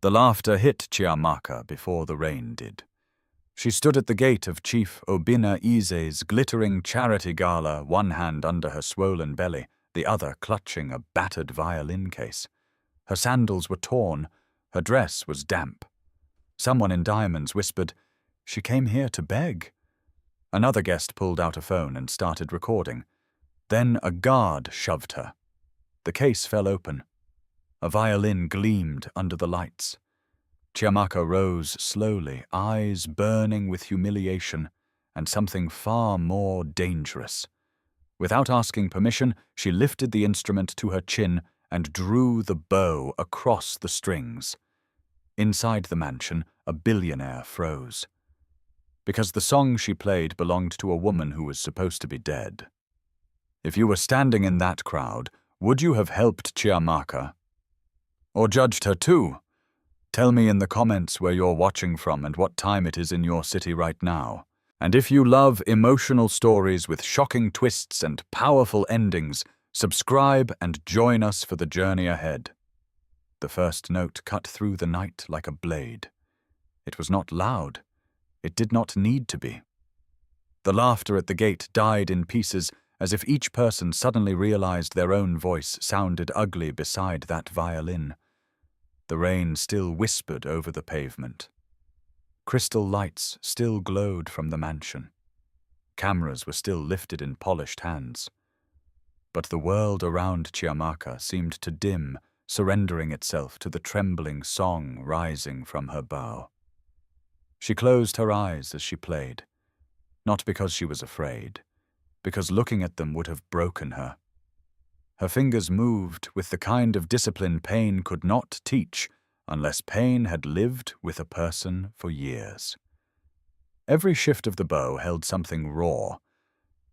The laughter hit Chiamaka before the rain did. She stood at the gate of Chief Obina Ize's glittering charity gala, one hand under her swollen belly, the other clutching a battered violin case. Her sandals were torn, her dress was damp. Someone in diamonds whispered, "She came here to beg." Another guest pulled out a phone and started recording. Then a guard shoved her. The case fell open. A violin gleamed under the lights. Chiamaka rose slowly, eyes burning with humiliation and something far more dangerous. Without asking permission, she lifted the instrument to her chin and drew the bow across the strings. Inside the mansion, a billionaire froze. Because the song she played belonged to a woman who was supposed to be dead. If you were standing in that crowd, would you have helped Chiamaka? Or judged her too? Tell me in the comments where you're watching from and what time it is in your city right now. And if you love emotional stories with shocking twists and powerful endings, subscribe and join us for the journey ahead. The first note cut through the night like a blade. It was not loud. It did not need to be. The laughter at the gate died in pieces, as if each person suddenly realized their own voice sounded ugly beside that violin. The rain still whispered over the pavement. Crystal lights still glowed from the mansion. Cameras were still lifted in polished hands. But the world around Chiamaka seemed to dim, surrendering itself to the trembling song rising from her bow. She closed her eyes as she played, not because she was afraid, because looking at them would have broken her. Her fingers moved with the kind of discipline pain could not teach unless pain had lived with a person for years. Every shift of the bow held something raw.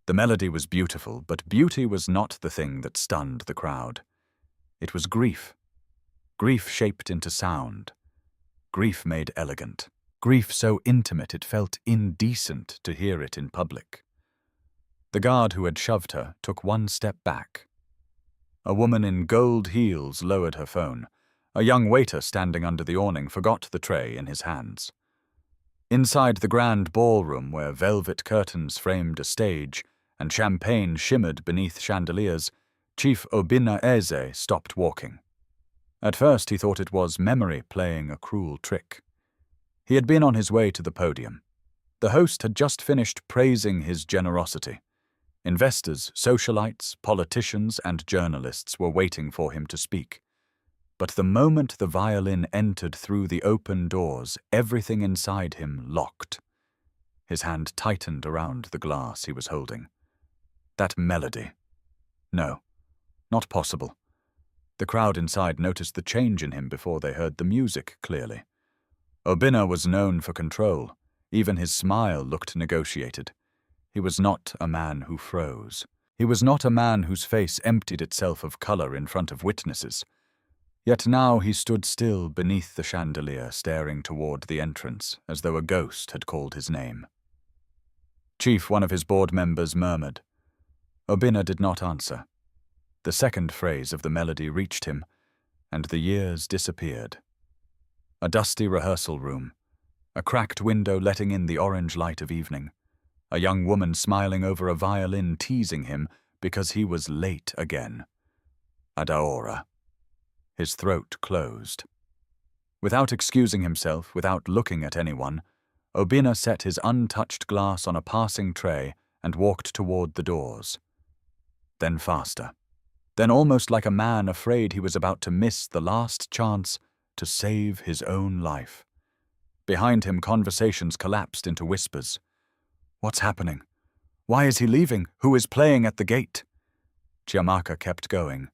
The melody was beautiful, but beauty was not the thing that stunned the crowd. It was grief. Grief shaped into sound. Grief made elegant. Grief so intimate it felt indecent to hear it in public. The guard who had shoved her took one step back. A woman in gold heels lowered her phone. A young waiter standing under the awning forgot the tray in his hands. Inside the grand ballroom, where velvet curtains framed a stage and champagne shimmered beneath chandeliers, Chief Obina Eze stopped walking. At first he thought it was memory playing a cruel trick. He had been on his way to the podium. The host had just finished praising his generosity. Investors, socialites, politicians, and journalists were waiting for him to speak. But the moment the violin entered through the open doors, everything inside him locked. His hand tightened around the glass he was holding. That melody. No, not possible. The crowd inside noticed the change in him before they heard the music clearly. Obina was known for control. Even his smile looked negotiated. He was not a man who froze. He was not a man whose face emptied itself of color in front of witnesses. Yet now he stood still beneath the chandelier, staring toward the entrance, as though a ghost had called his name. Chief, one of his board members, murmured. Obina did not answer. The second phrase of the melody reached him, and the years disappeared. A dusty rehearsal room, a cracked window letting in the orange light of evening, a young woman smiling over a violin teasing him because he was late again. Adaora. His throat closed. Without excusing himself, without looking at anyone, Obina set his untouched glass on a passing tray and walked toward the doors. Then faster. Then almost like a man afraid he was about to miss the last chance to save his own life. Behind him, conversations collapsed into whispers. What's happening? Why is he leaving? Who is playing at the gate? Chiamaka kept going.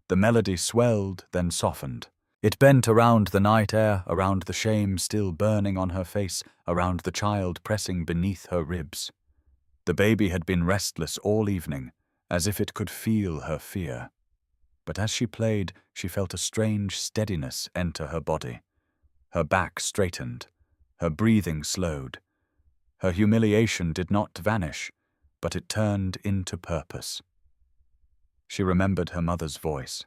The melody swelled, then softened. It bent around the night air, around the shame still burning on her face, around the child pressing beneath her ribs. The baby had been restless all evening, as if it could feel her fear. But as she played, she felt a strange steadiness enter her body. Her back straightened. Her breathing slowed. Her humiliation did not vanish, but it turned into purpose. She remembered her mother's voice.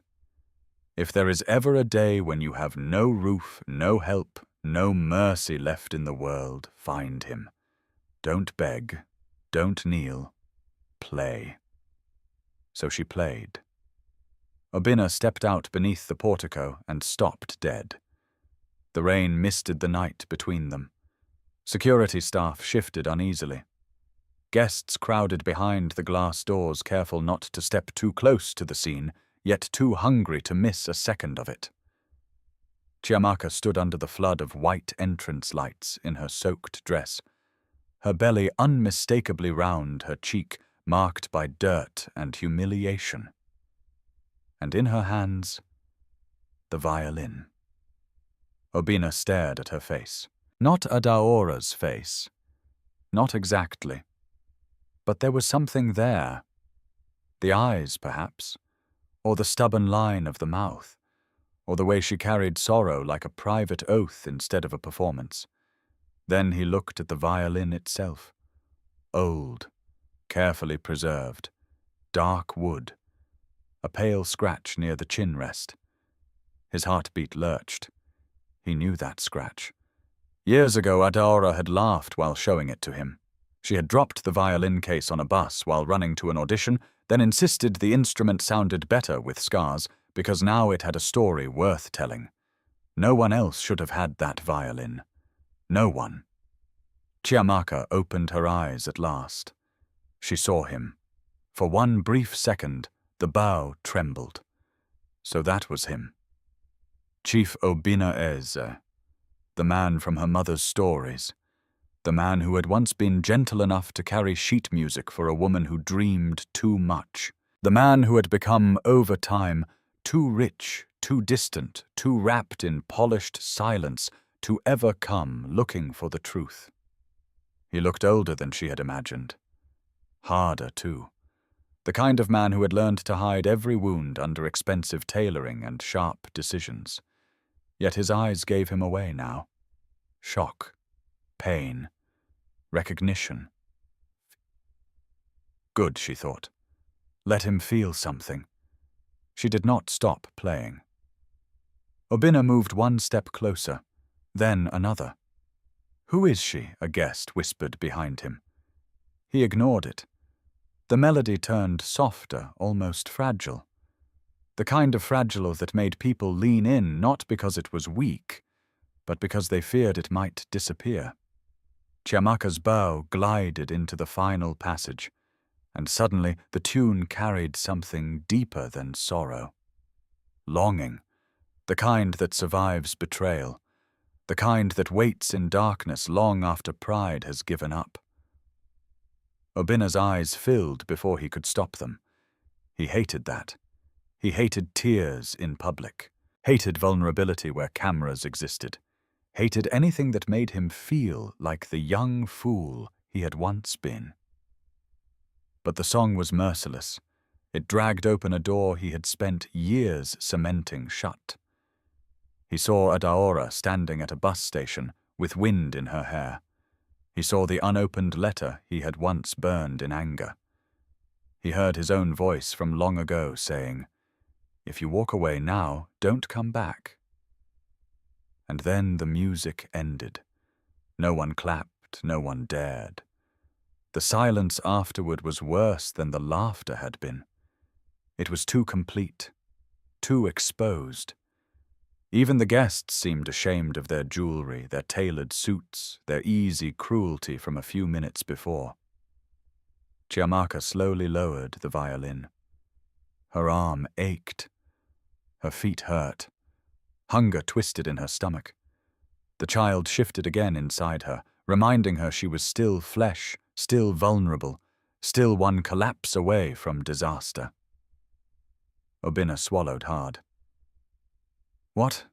If there is ever a day when you have no roof, no help, no mercy left in the world, find him. Don't beg, don't kneel, play. So she played. Obina stepped out beneath the portico and stopped dead. The rain misted the night between them. Security staff shifted uneasily. Guests crowded behind the glass doors, careful not to step too close to the scene, yet too hungry to miss a second of it. Chiamaka stood under the flood of white entrance lights in her soaked dress, her belly unmistakably round, her cheek marked by dirt and humiliation. And in her hands, the violin. Obina stared at her face. Not Adaora's face. Not exactly. But there was something there. The eyes, perhaps, or the stubborn line of the mouth, or the way she carried sorrow like a private oath instead of a performance. Then he looked at the violin itself. Old, carefully preserved, dark wood, a pale scratch near the chin rest. His heartbeat lurched. He knew that scratch. Years ago, Adaora had laughed while showing it to him. She had dropped the violin case on a bus while running to an audition, then insisted the instrument sounded better with scars because now it had a story worth telling. No one else should have had that violin. No one. Chiamaka opened her eyes at last. She saw him. For one brief second, the bow trembled. So that was him. Chief Obina Eze, the man from her mother's stories, the man who had once been gentle enough to carry sheet music for a woman who dreamed too much, the man who had become, over time, too rich, too distant, too wrapped in polished silence to ever come looking for the truth. He looked older than she had imagined. Harder, too. The kind of man who had learned to hide every wound under expensive tailoring and sharp decisions. Yet his eyes gave him away now. Shock, pain, recognition. Good, she thought. Let him feel something. She did not stop playing. Obina moved one step closer, then another. "Who is she?" a guest whispered behind him. He ignored it. The melody turned softer, almost fragile. The kind of fragile that made people lean in not because it was weak, but because they feared it might disappear. Chiamaka's bow glided into the final passage, and suddenly the tune carried something deeper than sorrow. Longing, the kind that survives betrayal, the kind that waits in darkness long after pride has given up. Obina's eyes filled before he could stop them. He hated that. He hated tears in public, hated vulnerability where cameras existed, hated anything that made him feel like the young fool he had once been. But the song was merciless. It dragged open a door he had spent years cementing shut. He saw Adaora standing at a bus station with wind in her hair. He saw the unopened letter he had once burned in anger. He heard his own voice from long ago saying, "If you walk away now, don't come back." And then the music ended. No one clapped, no one dared. The silence afterward was worse than the laughter had been. It was too complete, too exposed. Even the guests seemed ashamed of their jewelry, their tailored suits, their easy cruelty from a few minutes before. Chiamaka slowly lowered the violin. Her arm ached. Her feet hurt. Hunger twisted in her stomach. The child shifted again inside her, reminding her she was still flesh, still vulnerable, still one collapse away from disaster. Obina swallowed hard. "What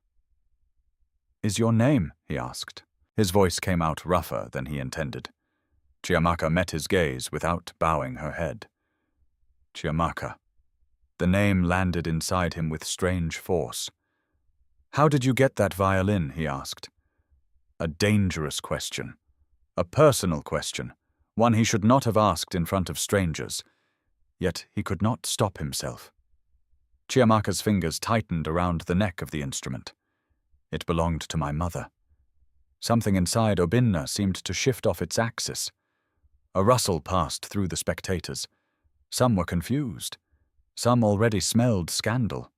is your name?" he asked. His voice came out rougher than he intended. Chiamaka met his gaze without bowing her head. Chiamaka. The name landed inside him with strange force. "How did you get that violin?" he asked. A dangerous question. A personal question. One he should not have asked in front of strangers. Yet he could not stop himself. Chiamaka's fingers tightened around the neck of the instrument. It belonged to my mother. Something inside Obinna seemed to shift off its axis. A rustle passed through the spectators. Some were confused. Some already smelled scandal.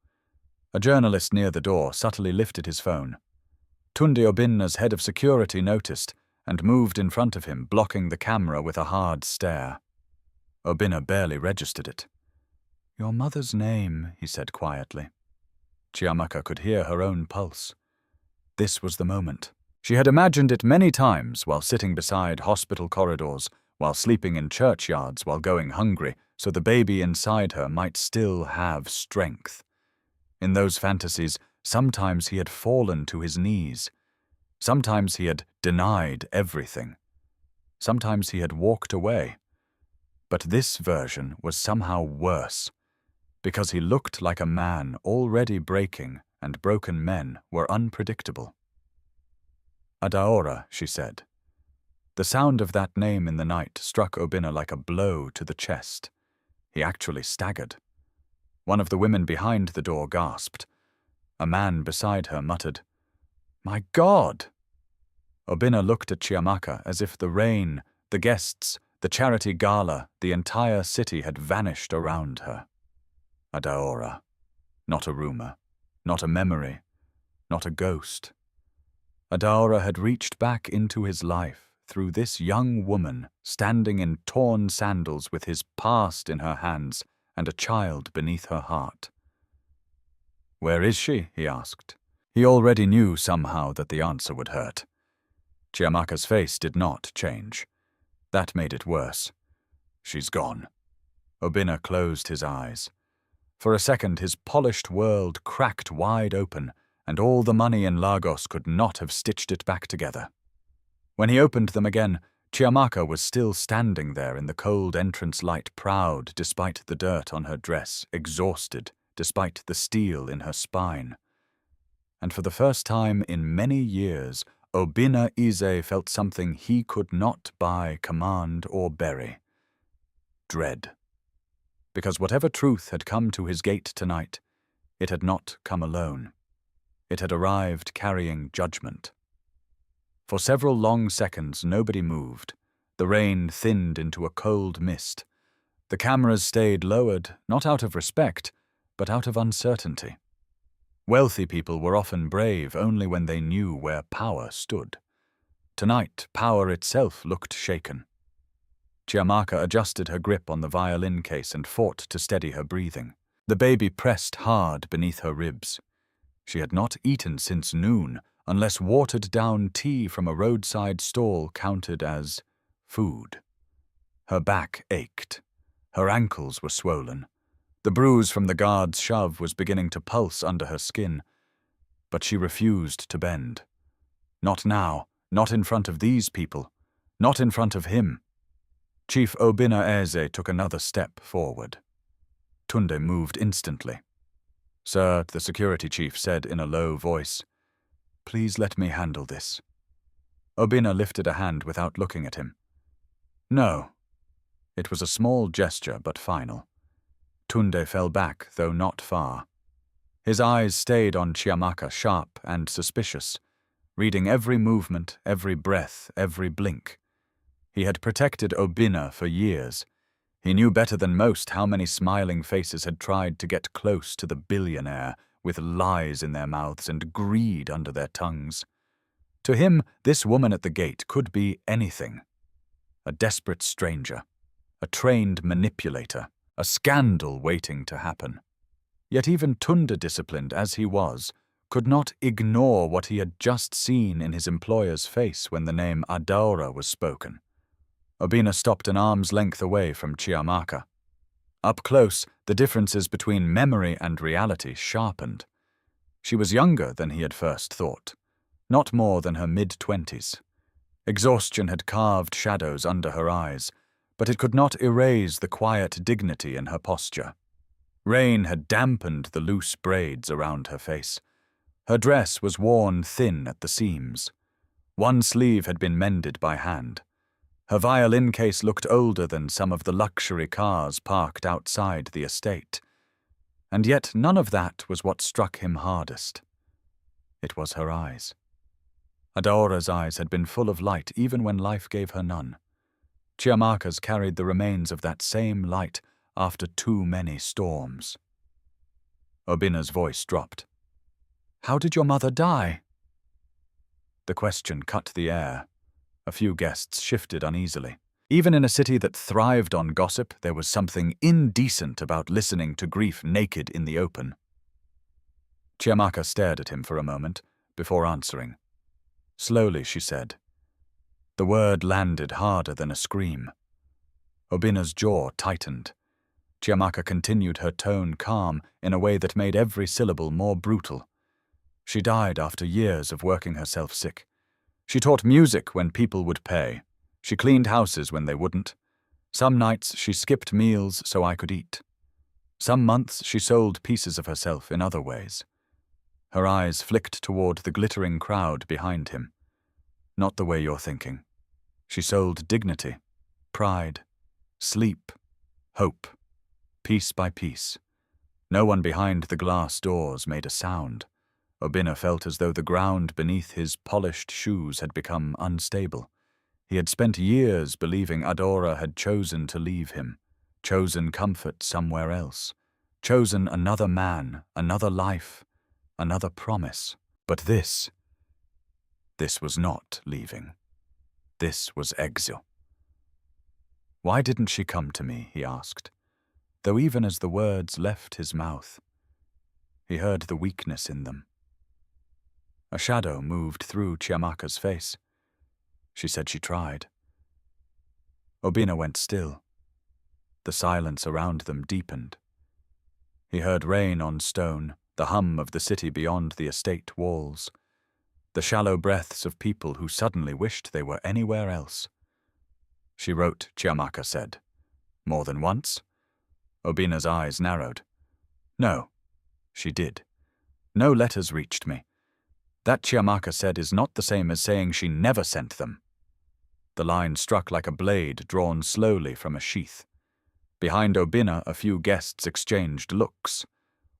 A journalist near the door subtly lifted his phone. Tunde Obinna's head of security noticed and moved in front of him, blocking the camera with a hard stare. Obinna barely registered it. "Your mother's name," he said quietly. Chiamaka could hear her own pulse. This was the moment. She had imagined it many times while sitting beside hospital corridors, while sleeping in churchyards, while going hungry, so the baby inside her might still have strength. In those fantasies, sometimes he had fallen to his knees. Sometimes he had denied everything. Sometimes he had walked away. But this version was somehow worse, because he looked like a man already breaking, and broken men were unpredictable. "Adaora," she said. The sound of that name in the night struck Obinna like a blow to the chest. He actually staggered. One of the women behind the door gasped. A man beside her muttered, "My God!" Obinna looked at Chiamaka as if the rain, the guests, the charity gala, the entire city had vanished around her. Adaora. Not a rumor, not a memory, not a ghost. Adaora had reached back into his life through this young woman standing in torn sandals with his past in her hands and a child beneath her heart. "Where is she?" he asked. He already knew somehow that the answer would hurt. Chiamaka's face did not change. That made it worse. "She's gone." Obinna closed his eyes. For a second his polished world cracked wide open, and all the money in Lagos could not have stitched it back together. When he opened them again, Chiamaka was still standing there in the cold entrance light, proud despite the dirt on her dress, exhausted despite the steel in her spine. And for the first time in many years, Obinna Eze felt something he could not buy, command, or bury. Dread. Because whatever truth had come to his gate tonight, it had not come alone. It had arrived carrying judgment. For several long seconds nobody moved. The rain thinned into a cold mist. The cameras stayed lowered, not out of respect, but out of uncertainty. Wealthy people were often brave only when they knew where power stood. Tonight, power itself looked shaken. Chiamaka adjusted her grip on the violin case and fought to steady her breathing. The baby pressed hard beneath her ribs. She had not eaten since noon, unless watered-down tea from a roadside stall counted as food. Her back ached. Her ankles were swollen. The bruise from the guard's shove was beginning to pulse under her skin. But she refused to bend. Not now, not in front of these people, not in front of him. Chief Obinna Eze took another step forward. Tunde moved instantly. "Sir," the security chief said in a low voice, "please let me handle this." Obinna lifted a hand without looking at him. "No." It was a small gesture, but final. Tunde fell back, though not far. His eyes stayed on Chiamaka, sharp and suspicious, reading every movement, every breath, every blink. He had protected Obinna for years. He knew better than most how many smiling faces had tried to get close to the billionaire, with lies in their mouths and greed under their tongues. To him, this woman at the gate could be anything. A desperate stranger, a trained manipulator, a scandal waiting to happen. Yet even Tunde, disciplined as he was, could not ignore what he had just seen in his employer's face when the name Adaora was spoken. Obinna stopped an arm's length away from Chiamaka. Up close, the differences between memory and reality sharpened. She was younger than he had first thought, not more than her mid-20s. Exhaustion had carved shadows under her eyes, but it could not erase the quiet dignity in her posture. Rain had dampened the loose braids around her face. Her dress was worn thin at the seams. One sleeve had been mended by hand. Her violin case looked older than some of the luxury cars parked outside the estate. And yet none of that was what struck him hardest. It was her eyes. Adora's eyes had been full of light even when life gave her none. Chiamaka's carried the remains of that same light after too many storms. Obina's voice dropped. "How did your mother die?" The question cut the air. A few guests shifted uneasily. Even in a city that thrived on gossip, there was something indecent about listening to grief naked in the open. Chiamaka stared at him for a moment before answering. Slowly, she said. The word landed harder than a scream. Obina's jaw tightened. Chiamaka continued, her tone calm in a way that made every syllable more brutal. She died after years of working herself sick. She taught music when people would pay. She cleaned houses when they wouldn't. Some nights she skipped meals so I could eat. Some months she sold pieces of herself in other ways. Her eyes flicked toward the glittering crowd behind him. Not the way you're thinking. She sold dignity, pride, sleep, hope, piece by piece. No one behind the glass doors made a sound. Obina felt as though the ground beneath his polished shoes had become unstable. He had spent years believing Adora had chosen to leave him, chosen comfort somewhere else, chosen another man, another life, another promise. But this was not leaving. This was exile. Why didn't she come to me, he asked, though even as the words left his mouth, he heard the weakness in them. A shadow moved through Chiamaka's face. She said she tried. Obina went still. The silence around them deepened. He heard rain on stone, the hum of the city beyond the estate walls, the shallow breaths of people who suddenly wished they were anywhere else. She wrote, Chiamaka said. More than once? Obina's eyes narrowed. No, she did. No letters reached me. That, Chiamaka said, is not the same as saying she never sent them. The line struck like a blade drawn slowly from a sheath. Behind Obina, a few guests exchanged looks.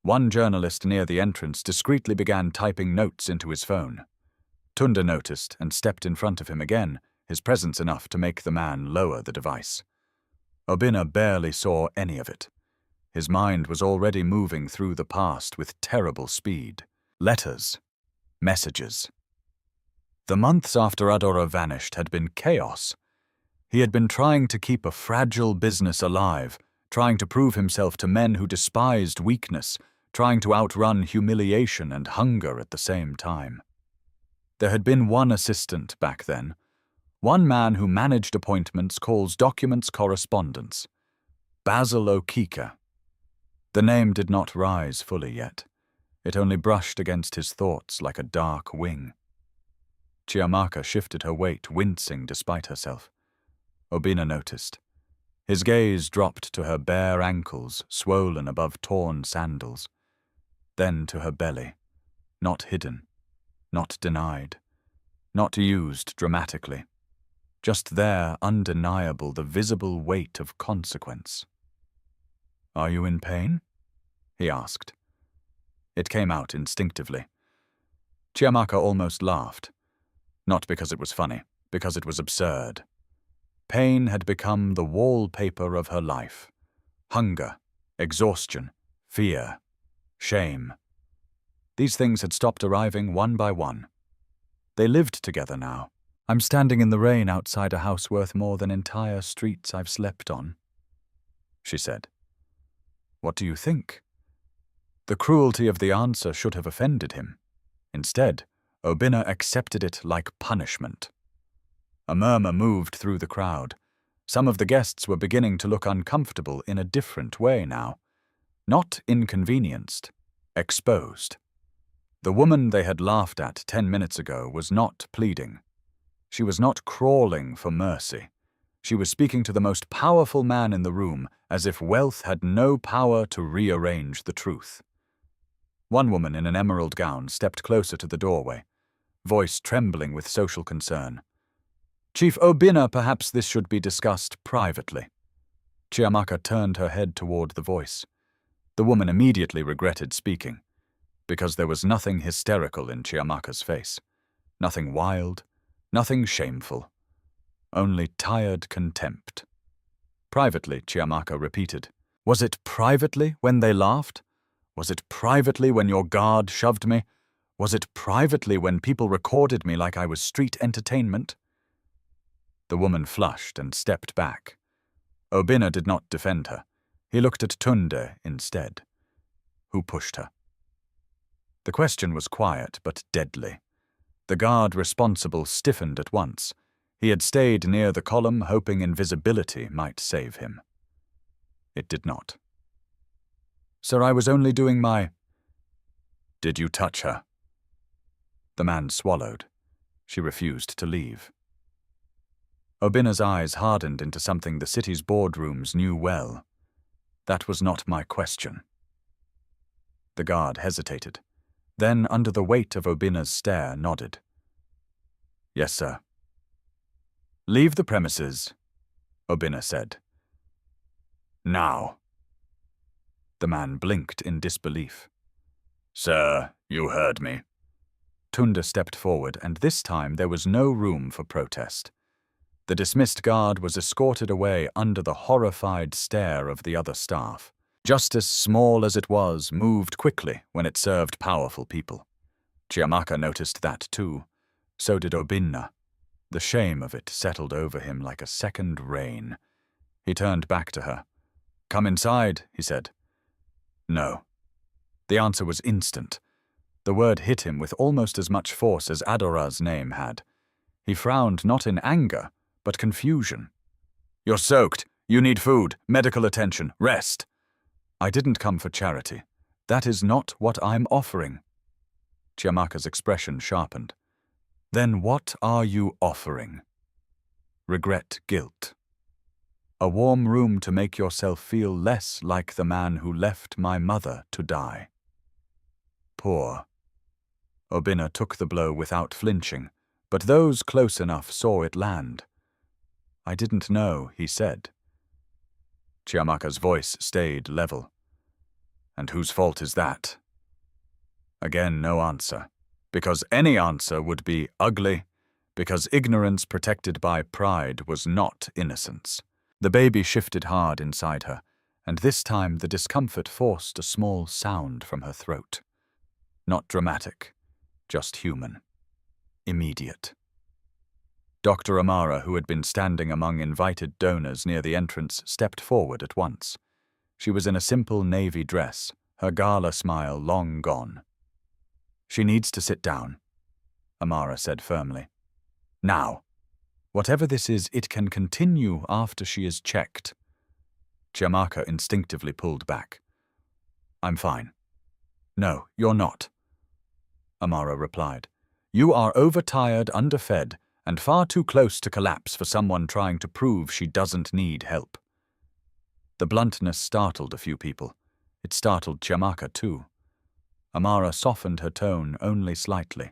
One journalist near the entrance discreetly began typing notes into his phone. Tunda noticed and stepped in front of him again, his presence enough to make the man lower the device. Obina barely saw any of it. His mind was already moving through the past with terrible speed. Letters. Messages. The months after Adora vanished had been chaos. He had been trying to keep a fragile business alive, trying to prove himself to men who despised weakness, trying to outrun humiliation and hunger at the same time. There had been one assistant back then, one man who managed appointments, calls, documents, correspondence. Basil Okika. The name did not rise fully yet. It only brushed against his thoughts like a dark wing. Chiamaka shifted her weight, wincing despite herself. Obina noticed. His gaze dropped to her bare ankles, swollen above torn sandals. Then to her belly, not hidden, not denied, not used dramatically. Just there, undeniable, the visible weight of consequence. Are you in pain? He asked. It came out instinctively. Chiamaka almost laughed. Not because it was funny, because it was absurd. Pain had become the wallpaper of her life. Hunger, exhaustion, fear, shame. These things had stopped arriving one by one. They lived together now. I'm standing in the rain outside a house worth more than entire streets I've slept on, she said. What do you think? The cruelty of the answer should have offended him. Instead, Obina accepted it like punishment. A murmur moved through the crowd. Some of the guests were beginning to look uncomfortable in a different way now. Not inconvenienced, exposed. The woman they had laughed at 10 minutes ago was not pleading. She was not crawling for mercy. She was speaking to the most powerful man in the room, as if wealth had no power to rearrange the truth. One woman in an emerald gown stepped closer to the doorway, voice trembling with social concern. Chief Obina, perhaps this should be discussed privately. Chiamaka turned her head toward the voice. The woman immediately regretted speaking, because there was nothing hysterical in Chiamaka's face, nothing wild, nothing shameful, only tired contempt. Privately, Chiamaka repeated, "Was it privately when they laughed? Was it privately when your guard shoved me? Was it privately when people recorded me like I was street entertainment?" The woman flushed and stepped back. Obinna did not defend her. He looked at Tunde instead. Who pushed her? The question was quiet but deadly. The guard responsible stiffened at once. He had stayed near the column, hoping invisibility might save him. It did not. "Sir, I was only doing my—" "Did you touch her?" The man swallowed. She refused to leave. Obinna's eyes hardened into something the city's boardrooms knew well. "That was not my question." The guard hesitated, then, under the weight of Obinna's stare, nodded. "Yes, sir." "Leave the premises," Obinna said. "Now." The man blinked in disbelief. "Sir, you heard me." Tunde stepped forward, and this time there was no room for protest. The dismissed guard was escorted away under the horrified stare of the other staff. Justice, small as it was, moved quickly when it served powerful people. Chiamaka noticed that too. So did Obinna. The shame of it settled over him like a second rain. He turned back to her. "Come inside," he said. "No." The answer was instant. The word hit him with almost as much force as Adora's name had. He frowned not in anger, but confusion. "You're soaked. You need food, medical attention, rest." "I didn't come for charity. That is not what I'm offering." Chiamaka's expression sharpened. "Then what are you offering?" "Regret, guilt. A warm room to make yourself feel less like the man who left my mother to die." Poor. Obinna took the blow without flinching, but those close enough saw it land. "I didn't know," he said. Chiamaka's voice stayed level. "And whose fault is that?" Again no answer, because any answer would be ugly, because ignorance protected by pride was not innocence. The baby shifted hard inside her, and this time the discomfort forced a small sound from her throat. Not dramatic, just human. Immediate. Dr. Amara, who had been standing among invited donors near the entrance, stepped forward at once. She was in a simple navy dress, her gala smile long gone. "She needs to sit down," Amara said firmly. "Now. Whatever this is, it can continue after she is checked." Chiamaka instinctively pulled back. "I'm fine." "No, you're not," Amara replied. "You are overtired, underfed, and far too close to collapse for someone trying to prove she doesn't need help." The bluntness startled a few people. It startled Chiamaka too. Amara softened her tone only slightly.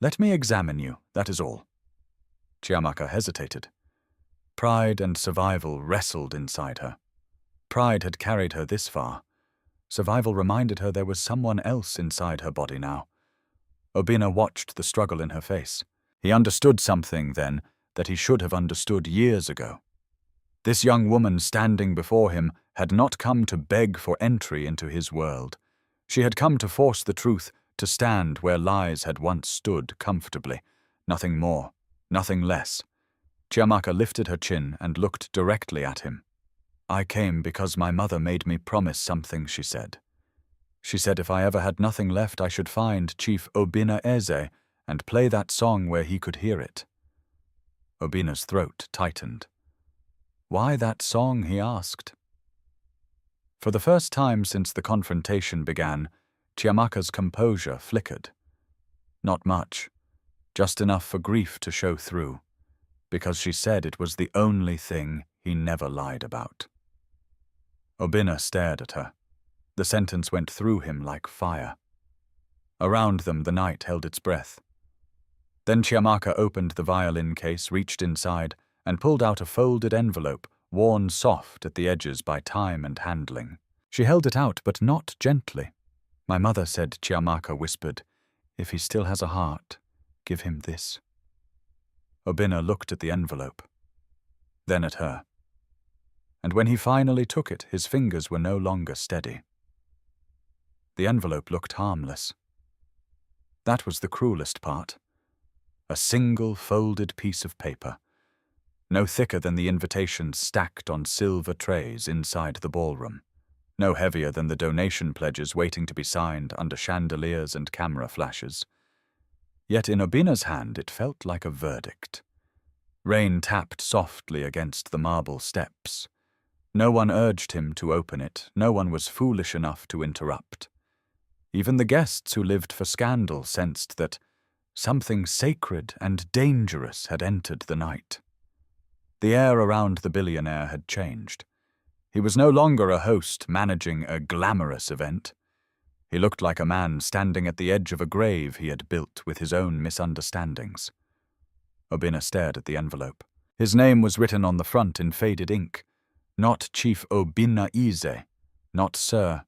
"Let me examine you, that is all." Chiamaka hesitated. Pride and survival wrestled inside her. Pride had carried her this far. Survival reminded her there was someone else inside her body now. Obinna watched the struggle in her face. He understood something then that he should have understood years ago. This young woman standing before him had not come to beg for entry into his world. She had come to force the truth, to stand where lies had once stood comfortably. Nothing more, nothing less. Chiamaka lifted her chin and looked directly at him. "I came because my mother made me promise something," she said. "She said if I ever had nothing left, I should find Chief Obinna Eze and play that song where he could hear it." Obinna's throat tightened. "Why that song?" he asked. For the first time since the confrontation began, Chiamaka's composure flickered. Not much, just enough for grief to show through, because she said it was the only thing he never lied about. Obinna stared at her. The sentence went through him like fire. Around them the night held its breath. Then Chiamaka opened the violin case, reached inside, and pulled out a folded envelope, worn soft at the edges by time and handling. She held it out, but not gently. My mother said, Chiamaka whispered, "If he still has a heart, give him this." Obina looked at the envelope, then at her. And when he finally took it, his fingers were no longer steady. The envelope looked harmless. That was the cruelest part. A single folded piece of paper, no thicker than the invitations stacked on silver trays inside the ballroom, no heavier than the donation pledges waiting to be signed under chandeliers and camera flashes. Yet in Obina's hand it felt like a verdict. Rain tapped softly against the marble steps. No one urged him to open it, no one was foolish enough to interrupt. Even the guests who lived for scandal sensed that something sacred and dangerous had entered the night. The air around the billionaire had changed. He was no longer a host managing a glamorous event. He looked like a man standing at the edge of a grave he had built with his own misunderstandings. Obina stared at the envelope. His name was written on the front in faded ink. Not Chief Obina Ize, not Sir,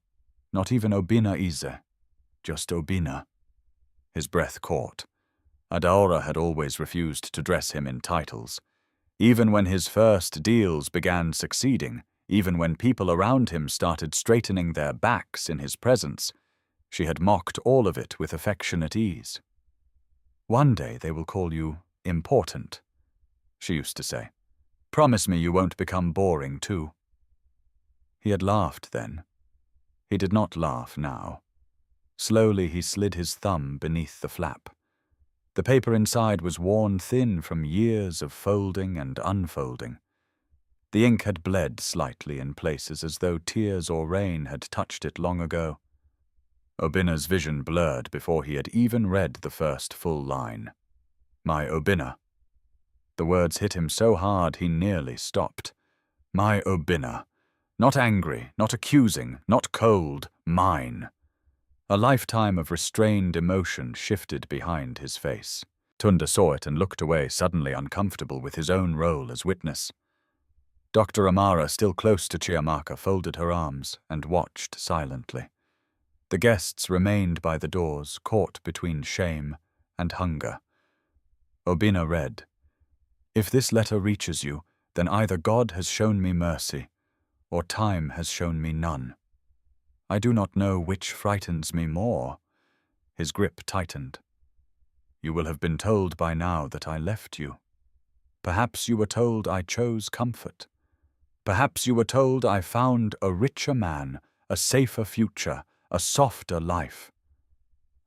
not even Obina Ize, just Obina. His breath caught. Adaora had always refused to dress him in titles. Even when his first deals began succeeding, even when people around him started straightening their backs in his presence, she had mocked all of it with affectionate ease. "One day they will call you important," she used to say. "Promise me you won't become boring too." He had laughed then. He did not laugh now. Slowly he slid his thumb beneath the flap. The paper inside was worn thin from years of folding and unfolding. The ink had bled slightly in places as though tears or rain had touched it long ago. Obina's vision blurred before he had even read the first full line. "My Obina." The words hit him so hard he nearly stopped. My Obina. Not angry, not accusing, not cold, mine. A lifetime of restrained emotion shifted behind his face. Tunda saw it and looked away, suddenly uncomfortable with his own role as witness. Dr. Amara, still close to Chiamaka, folded her arms and watched silently. The guests remained by the doors, caught between shame and hunger. Obina read, "If this letter reaches you, then either God has shown me mercy, or time has shown me none. I do not know which frightens me more." His grip tightened. "You will have been told by now that I left you. Perhaps you were told I chose comfort. Perhaps you were told I found a richer man, a safer future, a softer life.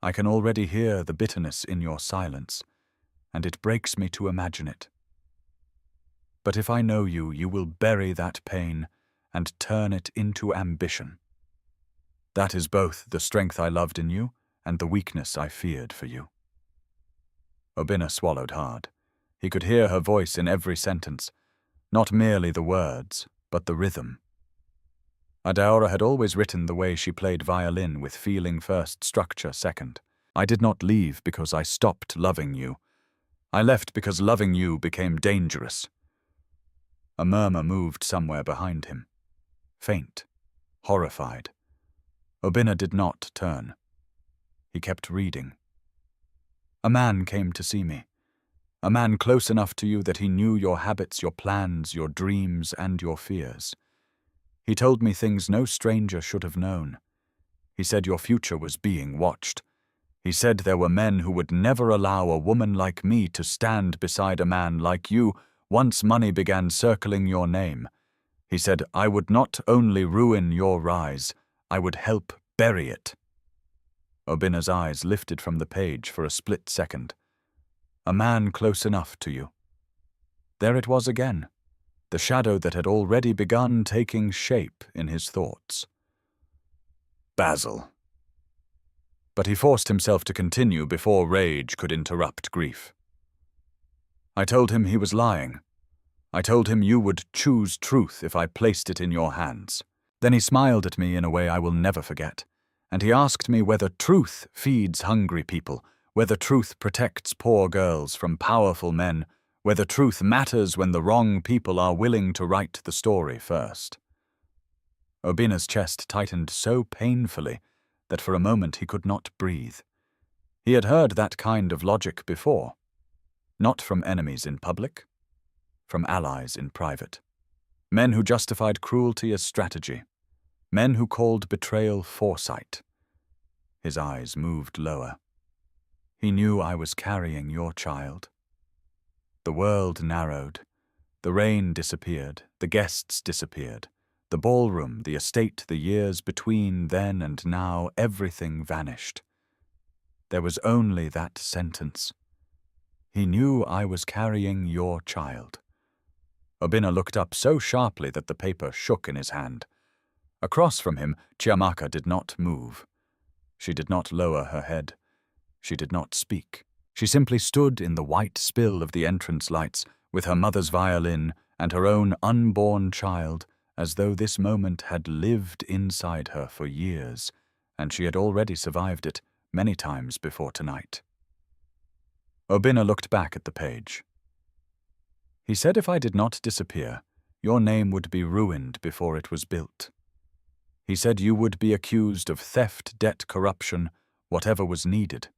I can already hear the bitterness in your silence, and it breaks me to imagine it. But if I know you, you will bury that pain and turn it into ambition. That is both the strength I loved in you and the weakness I feared for you." Obina swallowed hard. He could hear her voice in every sentence, not merely the words, but the rhythm. Adaora had always written the way she played violin, with feeling first, structure second. "I did not leave because I stopped loving you. I left because loving you became dangerous." A murmur moved somewhere behind him. Faint, horrified. Obina did not turn. He kept reading. "A man came to see me. A man close enough to you that he knew your habits, your plans, your dreams, and your fears. He told me things no stranger should have known. He said your future was being watched. He said there were men who would never allow a woman like me to stand beside a man like you once money began circling your name. He said I would not only ruin your rise, I would help bury it." Obina's eyes lifted from the page for a split second. A man close enough to you. There it was again, the shadow that had already begun taking shape in his thoughts. "Basil." But he forced himself to continue before rage could interrupt grief. "I told him he was lying. I told him you would choose truth if I placed it in your hands. Then he smiled at me in a way I will never forget, and he asked me whether truth feeds hungry people, whether truth protects poor girls from powerful men, whether truth matters when the wrong people are willing to write the story first." Obina's chest tightened so painfully that for a moment he could not breathe. He had heard that kind of logic before, not from enemies in public, from allies in private. Men who justified cruelty as strategy, men who called betrayal foresight. His eyes moved lower. He knew I was carrying your child. The world narrowed. The rain disappeared. The guests disappeared. The ballroom, the estate, the years between then and now, everything vanished. There was only that sentence. He knew I was carrying your child. Obina looked up so sharply that the paper shook in his hand. Across from him, Chiamaka did not move. She did not lower her head. She did not speak. She simply stood in the white spill of the entrance lights with her mother's violin and her own unborn child, as though this moment had lived inside her for years, and she had already survived it many times before tonight. Obina looked back at the page. He said if I did not disappear, your name would be ruined before it was built. He said you would be accused of theft, debt, corruption, whatever was needed.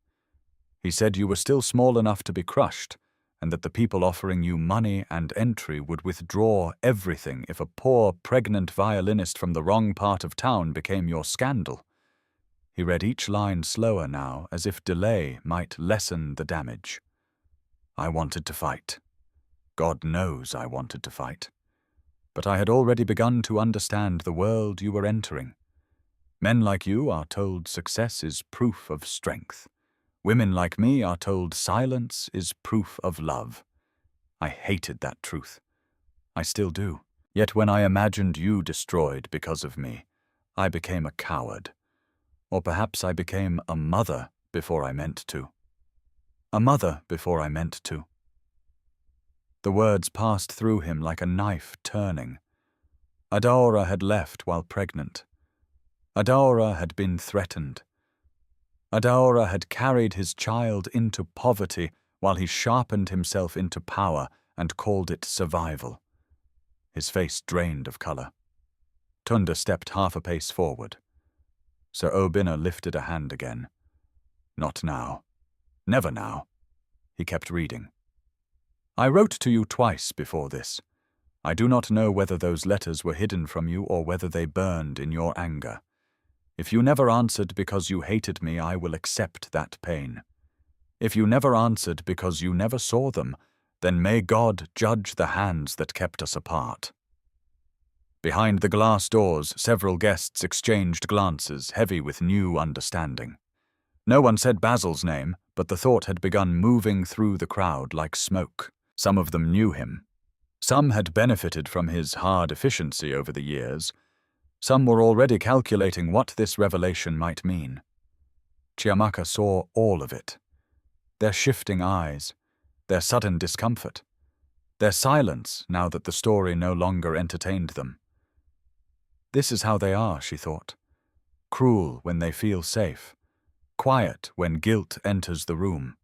He said you were still small enough to be crushed, and that the people offering you money and entry would withdraw everything if a poor, pregnant violinist from the wrong part of town became your scandal. He read each line slower now, as if delay might lessen the damage. I wanted to fight. God knows I wanted to fight. But I had already begun to understand the world you were entering. Men like you are told success is proof of strength. Women like me are told silence is proof of love. I hated that truth. I still do. Yet when I imagined you destroyed because of me, I became a coward. Or perhaps I became a mother before I meant to. A mother before I meant to. The words passed through him like a knife turning. Adaora had left while pregnant. Adaora had been threatened. Adaora had carried his child into poverty while he sharpened himself into power and called it survival. His face drained of color. Tunda stepped half a pace forward. Sir Obina lifted a hand again. Not now. Never now. He kept reading. I wrote to you twice before this. I do not know whether those letters were hidden from you or whether they burned in your anger. If you never answered because you hated me, I will accept that pain. If you never answered because you never saw them, then may God judge the hands that kept us apart. Behind the glass doors, several guests exchanged glances, heavy with new understanding. No one said Basil's name, but the thought had begun moving through the crowd like smoke. Some of them knew him. Some had benefited from his hard efficiency over the years. Some were already calculating what this revelation might mean. Chiamaka saw all of it. Their shifting eyes, their sudden discomfort, their silence now that the story no longer entertained them. This is how they are, she thought. Cruel when they feel safe. Quiet when guilt enters the room.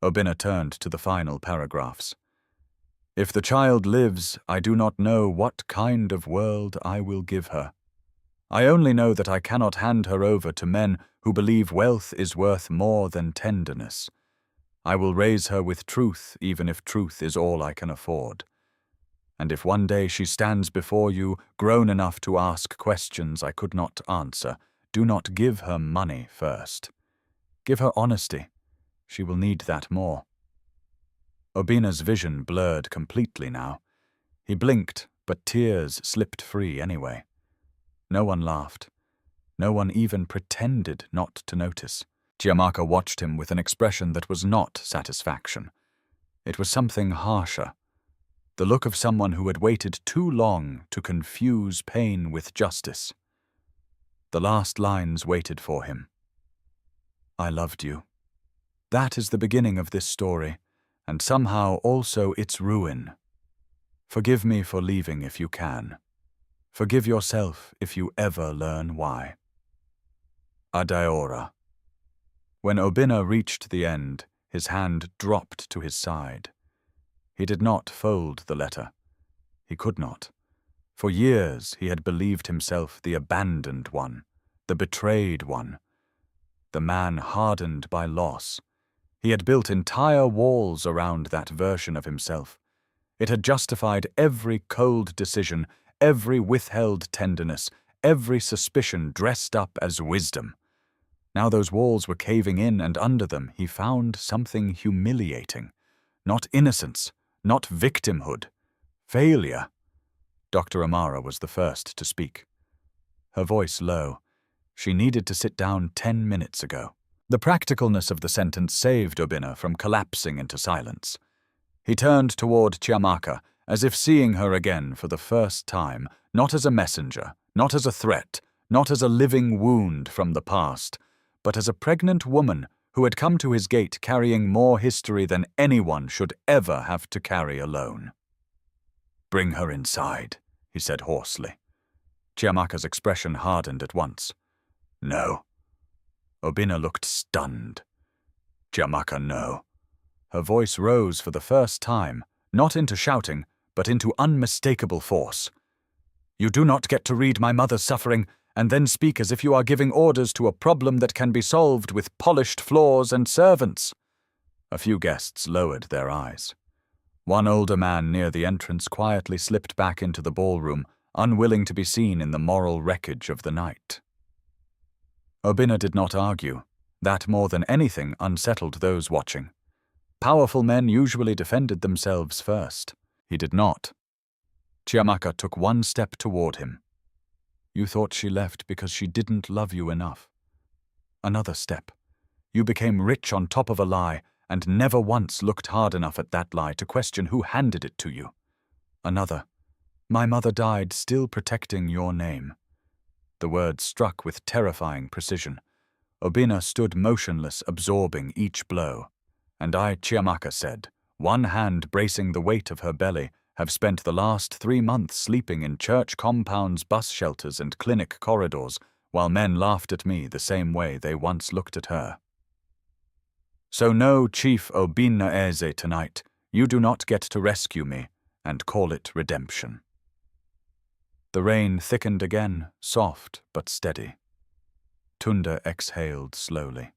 Obina turned to the final paragraphs. If the child lives, I do not know what kind of world I will give her. I only know that I cannot hand her over to men who believe wealth is worth more than tenderness. I will raise her with truth, even if truth is all I can afford. And if one day she stands before you, grown enough to ask questions I could not answer, do not give her money first. Give her honesty. She will need that more. Obina's vision blurred completely now. He blinked, but tears slipped free anyway. No one laughed. No one even pretended not to notice. Chiamaka watched him with an expression that was not satisfaction. It was something harsher. The look of someone who had waited too long to confuse pain with justice. The last lines waited for him. I loved you. That is the beginning of this story, and somehow also its ruin. Forgive me for leaving if you can. Forgive yourself if you ever learn why. Adaora. When Obina reached the end, his hand dropped to his side. He did not fold the letter. He could not. For years he had believed himself the abandoned one, the betrayed one, the man hardened by loss. He had built entire walls around that version of himself. It had justified every cold decision, every withheld tenderness, every suspicion dressed up as wisdom. Now those walls were caving in, and under them he found something humiliating. Not innocence, not victimhood. Failure. Dr. Amara was the first to speak. Her voice low. She needed to sit down 10 minutes ago. The practicalness of the sentence saved Obina from collapsing into silence. He turned toward Chiamaka, as if seeing her again for the first time, not as a messenger, not as a threat, not as a living wound from the past, but as a pregnant woman who had come to his gate carrying more history than anyone should ever have to carry alone. "Bring her inside," he said hoarsely. Chiamaka's expression hardened at once. "No." Obina looked stunned. "Chiamaka, no." Her voice rose for the first time, not into shouting, but into unmistakable force. "You do not get to read my mother's suffering and then speak as if you are giving orders to a problem that can be solved with polished floors and servants." A few guests lowered their eyes. One older man near the entrance quietly slipped back into the ballroom, unwilling to be seen in the moral wreckage of the night. Obina did not argue. That more than anything unsettled those watching. Powerful men usually defended themselves first. He did not. Chiamaka took one step toward him. "You thought she left because she didn't love you enough." Another step. "You became rich on top of a lie and never once looked hard enough at that lie to question who handed it to you." Another. "My mother died still protecting your name." The words struck with terrifying precision. Obina stood motionless, absorbing each blow. "And I," Chiamaka said, one hand bracing the weight of her belly, "have spent the last 3 months sleeping in church compounds, bus shelters, and clinic corridors, while men laughed at me the same way they once looked at her. So no, Chief Obina Eze, tonight, you do not get to rescue me and call it redemption." The rain thickened again, soft but steady. Tunda exhaled slowly.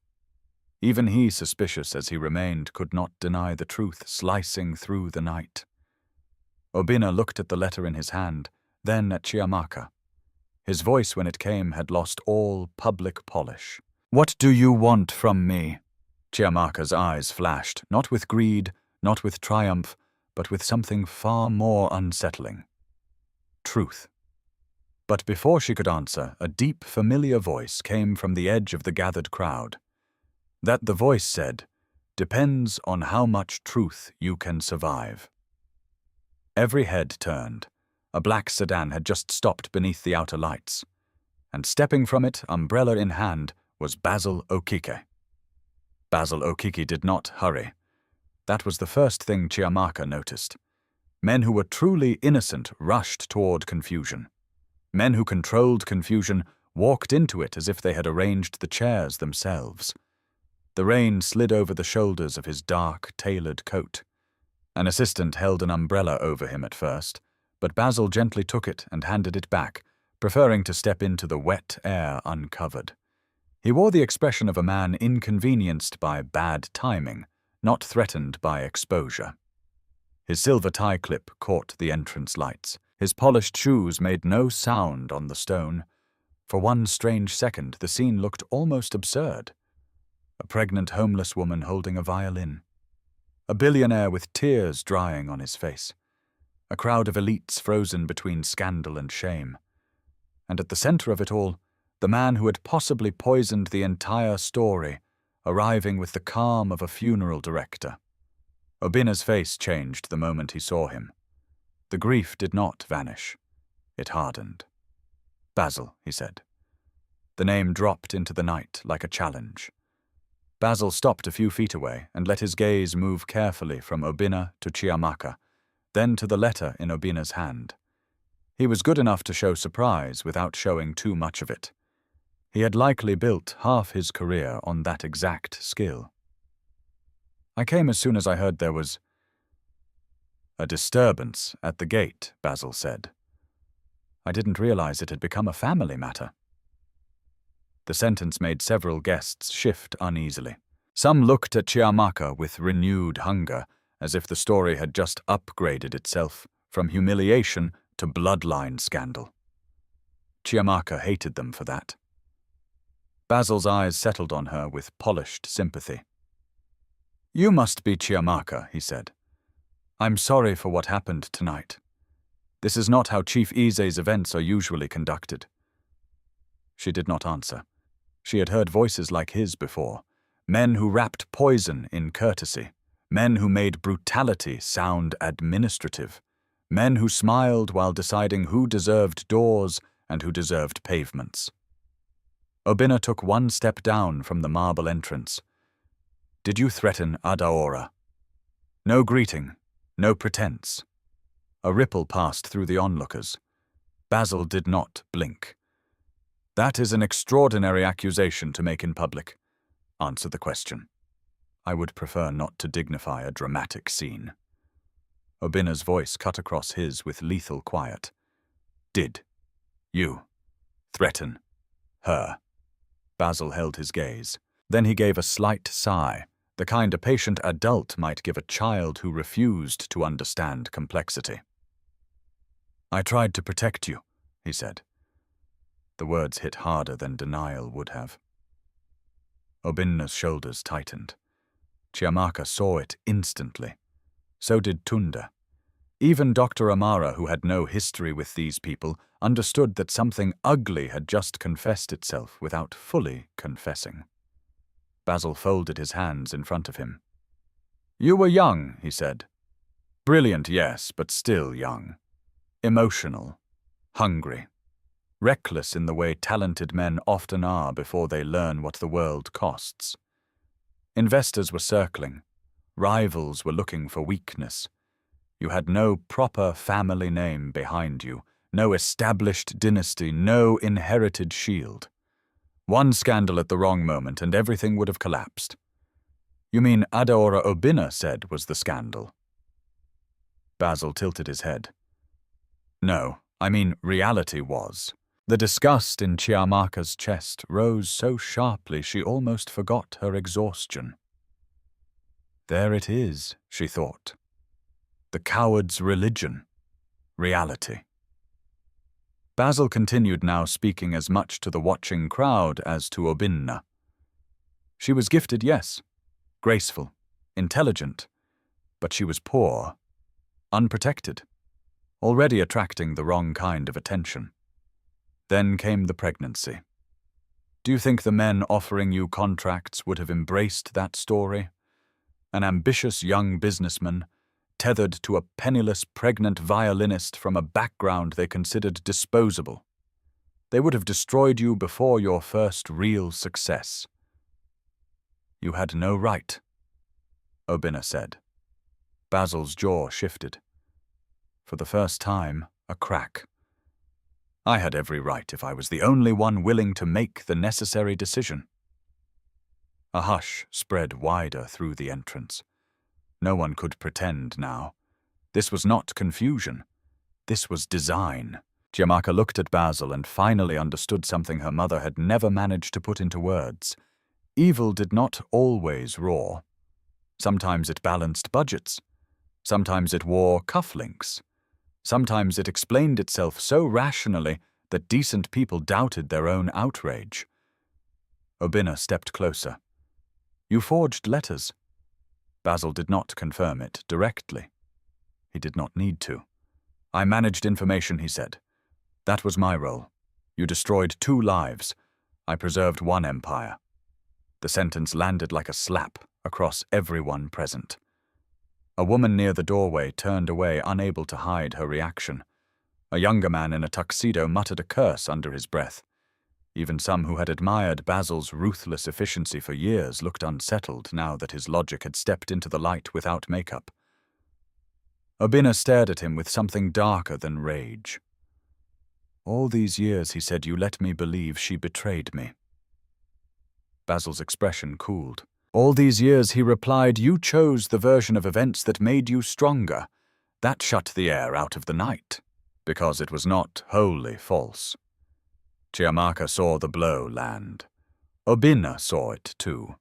Even he, suspicious as he remained, could not deny the truth slicing through the night. Obina looked at the letter in his hand, then at Chiamaka. His voice, when it came, had lost all public polish. "What do you want from me?" Chiamaka's eyes flashed, not with greed, not with triumph, but with something far more unsettling. Truth. But before she could answer, a deep, familiar voice came from the edge of the gathered crowd. That the voice said, "Depends on how much truth you can survive." Every head turned. A black sedan had just stopped beneath the outer lights, and stepping from it, umbrella in hand, was Basil Okike. Basil Okike did not hurry. That was the first thing Chiamaka noticed. Men who were truly innocent rushed toward confusion. Men who controlled confusion walked into it as if they had arranged the chairs themselves. The rain slid over the shoulders of his dark, tailored coat. An assistant held an umbrella over him at first, but Basil gently took it and handed it back, preferring to step into the wet air uncovered. He wore the expression of a man inconvenienced by bad timing, not threatened by exposure. His silver tie clip caught the entrance lights. His polished shoes made no sound on the stone. For one strange second, the scene looked almost absurd. A pregnant homeless woman holding a violin. A billionaire with tears drying on his face. A crowd of elites frozen between scandal and shame. And at the center of it all, the man who had possibly poisoned the entire story, arriving with the calm of a funeral director. Obina's face changed the moment he saw him. The grief did not vanish. It hardened. "Basil," he said. The name dropped into the night like a challenge. Basil stopped a few feet away and let his gaze move carefully from Obina to Chiamaka, then to the letter in Obina's hand. He was good enough to show surprise without showing too much of it. He had likely built half his career on that exact skill. "I came as soon as I heard there was a disturbance at the gate," Basil said. I didn't realize it had become a family matter." The sentence made several guests shift uneasily. Some looked at Chiamaka with renewed hunger, as if the story had just upgraded itself from humiliation to bloodline scandal. Chiamaka hated them for that. Basil's eyes settled on her with polished sympathy. "You must be Chiamaka," he said. "I'm sorry for what happened tonight. This is not how Chief Ise's events are usually conducted." She did not answer. She had heard voices like his before, men who wrapped poison in courtesy, men who made brutality sound administrative, men who smiled while deciding who deserved doors and who deserved pavements. Obinna took one step down from the marble entrance. "Did you threaten Adaora?" No greeting, no pretense. A ripple passed through the onlookers. Basil did not blink. "That is an extraordinary accusation to make in public. Answer the question." "I would prefer not to dignify a dramatic scene." Obinna's voice cut across his with lethal quiet. "Did you threaten her?" Basil held his gaze. Then he gave a slight sigh, the kind a patient adult might give a child who refused to understand complexity. "I tried to protect you," he said. The words hit harder than denial would have. Obinna's shoulders tightened. Chiamaka saw it instantly. So did Tunda. Even Dr. Amara, who had no history with these people, understood that something ugly had just confessed itself without fully confessing. Basil folded his hands in front of him. "You were young," he said. "Brilliant, yes, but still young. Emotional. Hungry. Reckless in the way talented men often are before they learn what the world costs. Investors were circling. Rivals were looking for weakness. You had no proper family name behind you, no established dynasty, no inherited shield. One scandal at the wrong moment and everything would have collapsed." "You mean Adaora Obinna said was the scandal?" Basil tilted his head. "No, I mean reality was." The disgust in Chiamaka's chest rose so sharply she almost forgot her exhaustion. There it is, she thought. The coward's religion. Reality. Basil continued now, speaking as much to the watching crowd as to Obinna. She was gifted, yes, graceful, intelligent, but she was poor, unprotected, already attracting the wrong kind of attention. Then came the pregnancy. Do you think the men offering you contracts would have embraced that story? An ambitious young businessman, tethered to a penniless pregnant violinist from a background they considered disposable. They would have destroyed you before your first real success. You had no right, Obinna said. Basil's jaw shifted. For the first time, a crack. I had every right if I was the only one willing to make the necessary decision. A hush spread wider through the entrance. No one could pretend now. This was not confusion. This was design. Chiamaka looked at Basil and finally understood something her mother had never managed to put into words. Evil did not always roar. Sometimes it balanced budgets. Sometimes it wore cufflinks. Sometimes it explained itself so rationally that decent people doubted their own outrage. Obinna stepped closer. You forged letters. Basil did not confirm it directly. He did not need to. I managed information, he said. That was my role. You destroyed 2 lives. I preserved 1 empire. The sentence landed like a slap across everyone present. A woman near the doorway turned away, unable to hide her reaction. A younger man in a tuxedo muttered a curse under his breath. Even some who had admired Basil's ruthless efficiency for years looked unsettled now that his logic had stepped into the light without makeup. Obinna stared at him with something darker than rage. All these years, he said, you let me believe she betrayed me. Basil's expression cooled. All these years, he replied, you chose the version of events that made you stronger. That shut the air out of the night. because it was not wholly false. Chiamaka saw the blow land. Obina saw it too.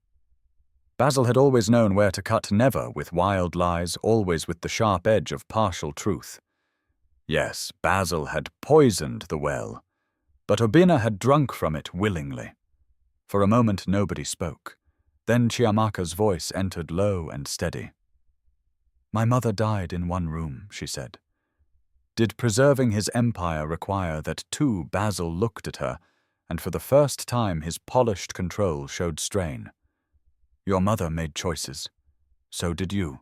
Basil had always known where to cut, never with wild lies, always with the sharp edge of partial truth. Yes, Basil had poisoned the well, but Obina had drunk from it willingly. For a moment nobody spoke. Then Chiamaka's voice entered low and steady. "My mother died in one room," she said. Did preserving his empire require that too Basil looked at her, and for the first time his polished control showed strain. "Your mother made choices. So did you.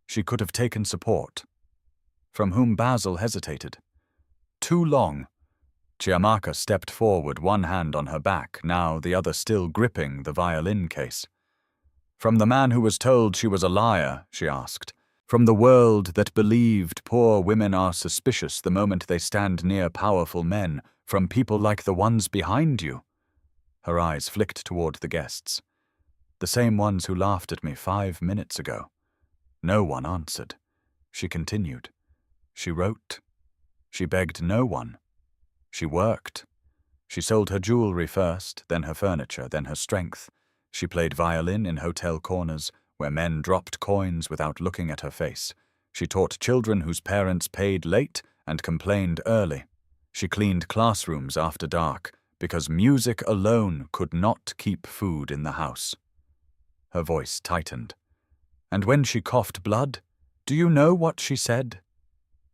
She could have taken support." From whom Basil hesitated. Too long. Chiamaka stepped forward, one hand on her back, now the other still gripping the violin case. "From the man who was told she was a liar," she asked. "From the world that believed poor women are suspicious the moment they stand near powerful men, from people like the ones behind you." Her eyes flicked toward the guests. "The same ones who laughed at me 5 minutes ago." No one answered. She continued. She wrote. She begged no one. She worked. She sold her jewelry first, then her furniture, then her strength. She played violin in hotel corners, where men dropped coins without looking at her face. She taught children whose parents paid late and complained early. She cleaned classrooms after dark, because music alone could not keep food in the house. Her voice tightened. And when she coughed blood, do you know what she said?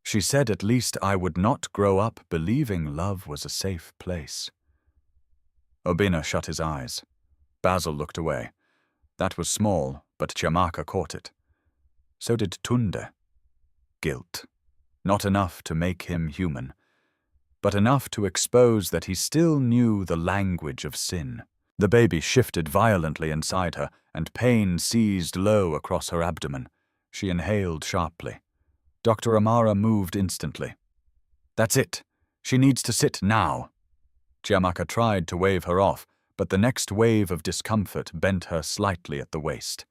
She said at least I would not grow up believing love was a safe place. Obina shut his eyes. Basil looked away. That was small, but Chiamaka caught it. So did Tunde. Guilt. Not enough to make him human, but enough to expose that he still knew the language of sin. The baby shifted violently inside her, and pain seized low across her abdomen. She inhaled sharply. Dr. Amara moved instantly. "That's it. She needs to sit now." Chiamaka tried to wave her off, but the next wave of discomfort bent her slightly at the waist.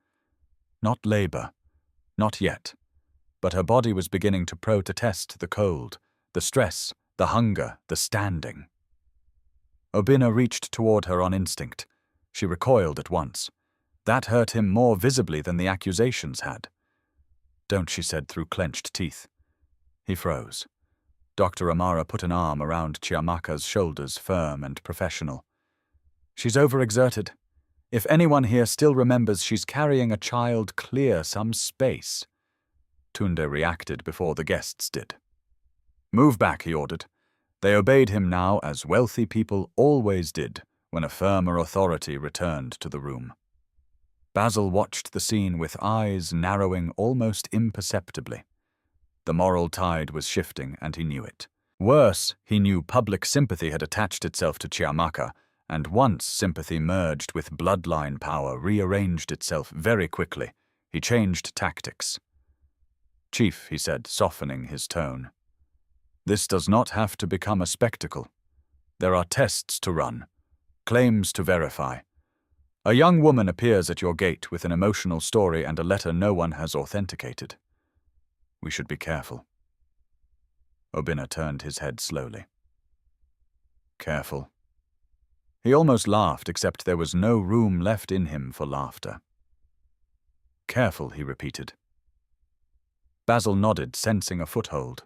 Not labor. Not yet. But her body was beginning to protest the cold, the stress, the hunger, the standing. Obina reached toward her on instinct. She recoiled at once. That hurt him more visibly than the accusations had. "Don't," she said through clenched teeth. He froze. Dr. Amara put an arm around Chiamaka's shoulders, firm and professional. "She's overexerted. If anyone here still remembers she's carrying a child, clear some space." Tunde reacted before the guests did. "Move back," he ordered. They obeyed him now as wealthy people always did when a firmer authority returned to the room. Basil watched the scene with eyes narrowing almost imperceptibly. The moral tide was shifting, and he knew it. Worse, he knew public sympathy had attached itself to Chiamaka, and once sympathy merged with bloodline power rearranged itself very quickly. He changed tactics. "Chief," he said, softening his tone, "this does not have to become a spectacle. There are tests to run, claims to verify. A young woman appears at your gate with an emotional story and a letter no one has authenticated. We should be careful." Obina turned his head slowly. "Careful." He almost laughed, except there was no room left in him for laughter. "Careful," he repeated. Basil nodded, sensing a foothold.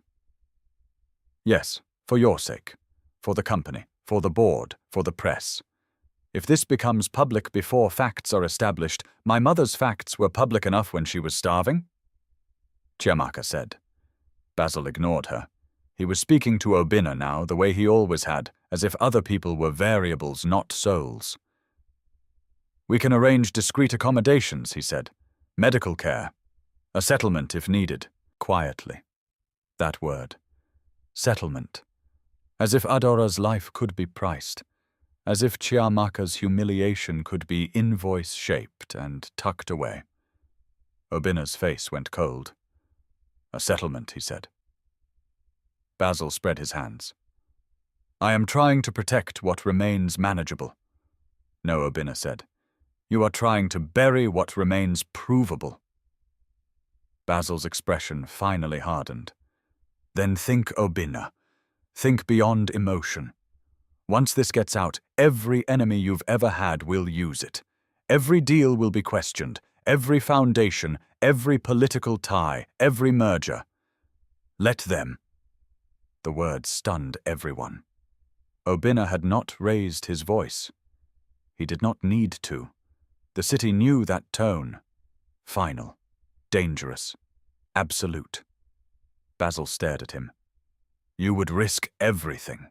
"Yes, for your sake, for the company, for the board, for the press. If this becomes public before facts are established, my mother's facts were public enough when she was starving?" Chiamaka said. Basil ignored her. He was speaking to Obina now the way he always had, as if other people were variables, not souls. "We can arrange discreet accommodations," he said. "Medical care. A settlement if needed." Quietly. That word. Settlement. As if Adora's life could be priced. As if Chiamaka's humiliation could be invoice-shaped and tucked away. Obina's face went cold. "A settlement," he said. Basil spread his hands. "I am trying to protect what remains manageable." "No," Obina said. "You are trying to bury what remains provable." Basil's expression finally hardened. "Then think, Obina, Think beyond emotion. Once this gets out, every enemy you've ever had will use it. Every deal will be questioned, every foundation, every political tie, every merger. Let them. The words stunned everyone. Obinna had not raised his voice. He did not need to. The city knew that tone. Final. Dangerous. Absolute. Basil stared at him. You would risk everything.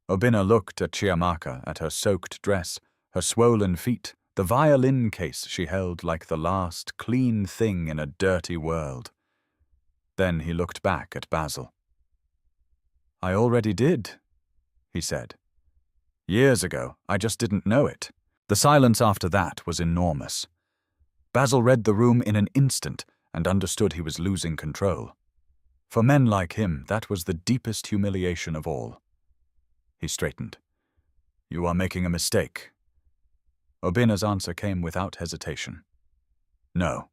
Obinna looked at Chiamaka, at her soaked dress, her swollen feet, the violin case she held like the last clean thing in a dirty world. Then he looked back at Basil. I already did, he said. Years ago, I just didn't know it. The silence after that was enormous. Basil read the room in an instant and understood he was losing control. For men like him, that was the deepest humiliation of all. He straightened. You are making a mistake. Obinna's answer came without hesitation. No,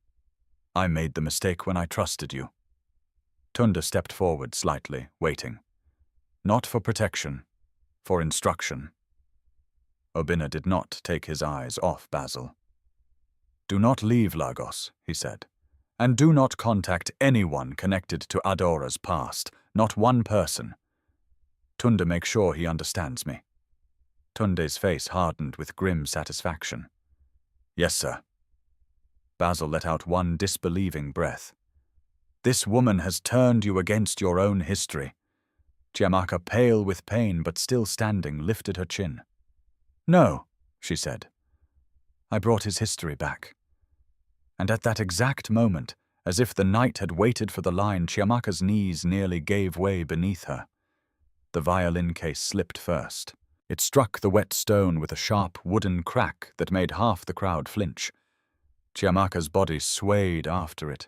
I made the mistake when I trusted you. Tunda stepped forward slightly, waiting. Not for protection, for instruction. Obinna did not take his eyes off Basil. Do not leave Lagos, he said, and do not contact anyone connected to Adora's past, not one person. Tunda makes sure he understands me. Tunde's face hardened with grim satisfaction. Yes, sir. Basil let out one disbelieving breath. This woman has turned you against your own history. Chiamaka, pale with pain but still standing, lifted her chin. No, she said. I brought his history back. And at that exact moment, as if the night had waited for the line, Chiamaka's knees nearly gave way beneath her. The violin case slipped first. It struck the wet stone with a sharp wooden crack that made half the crowd flinch. Chiamaka's body swayed after it,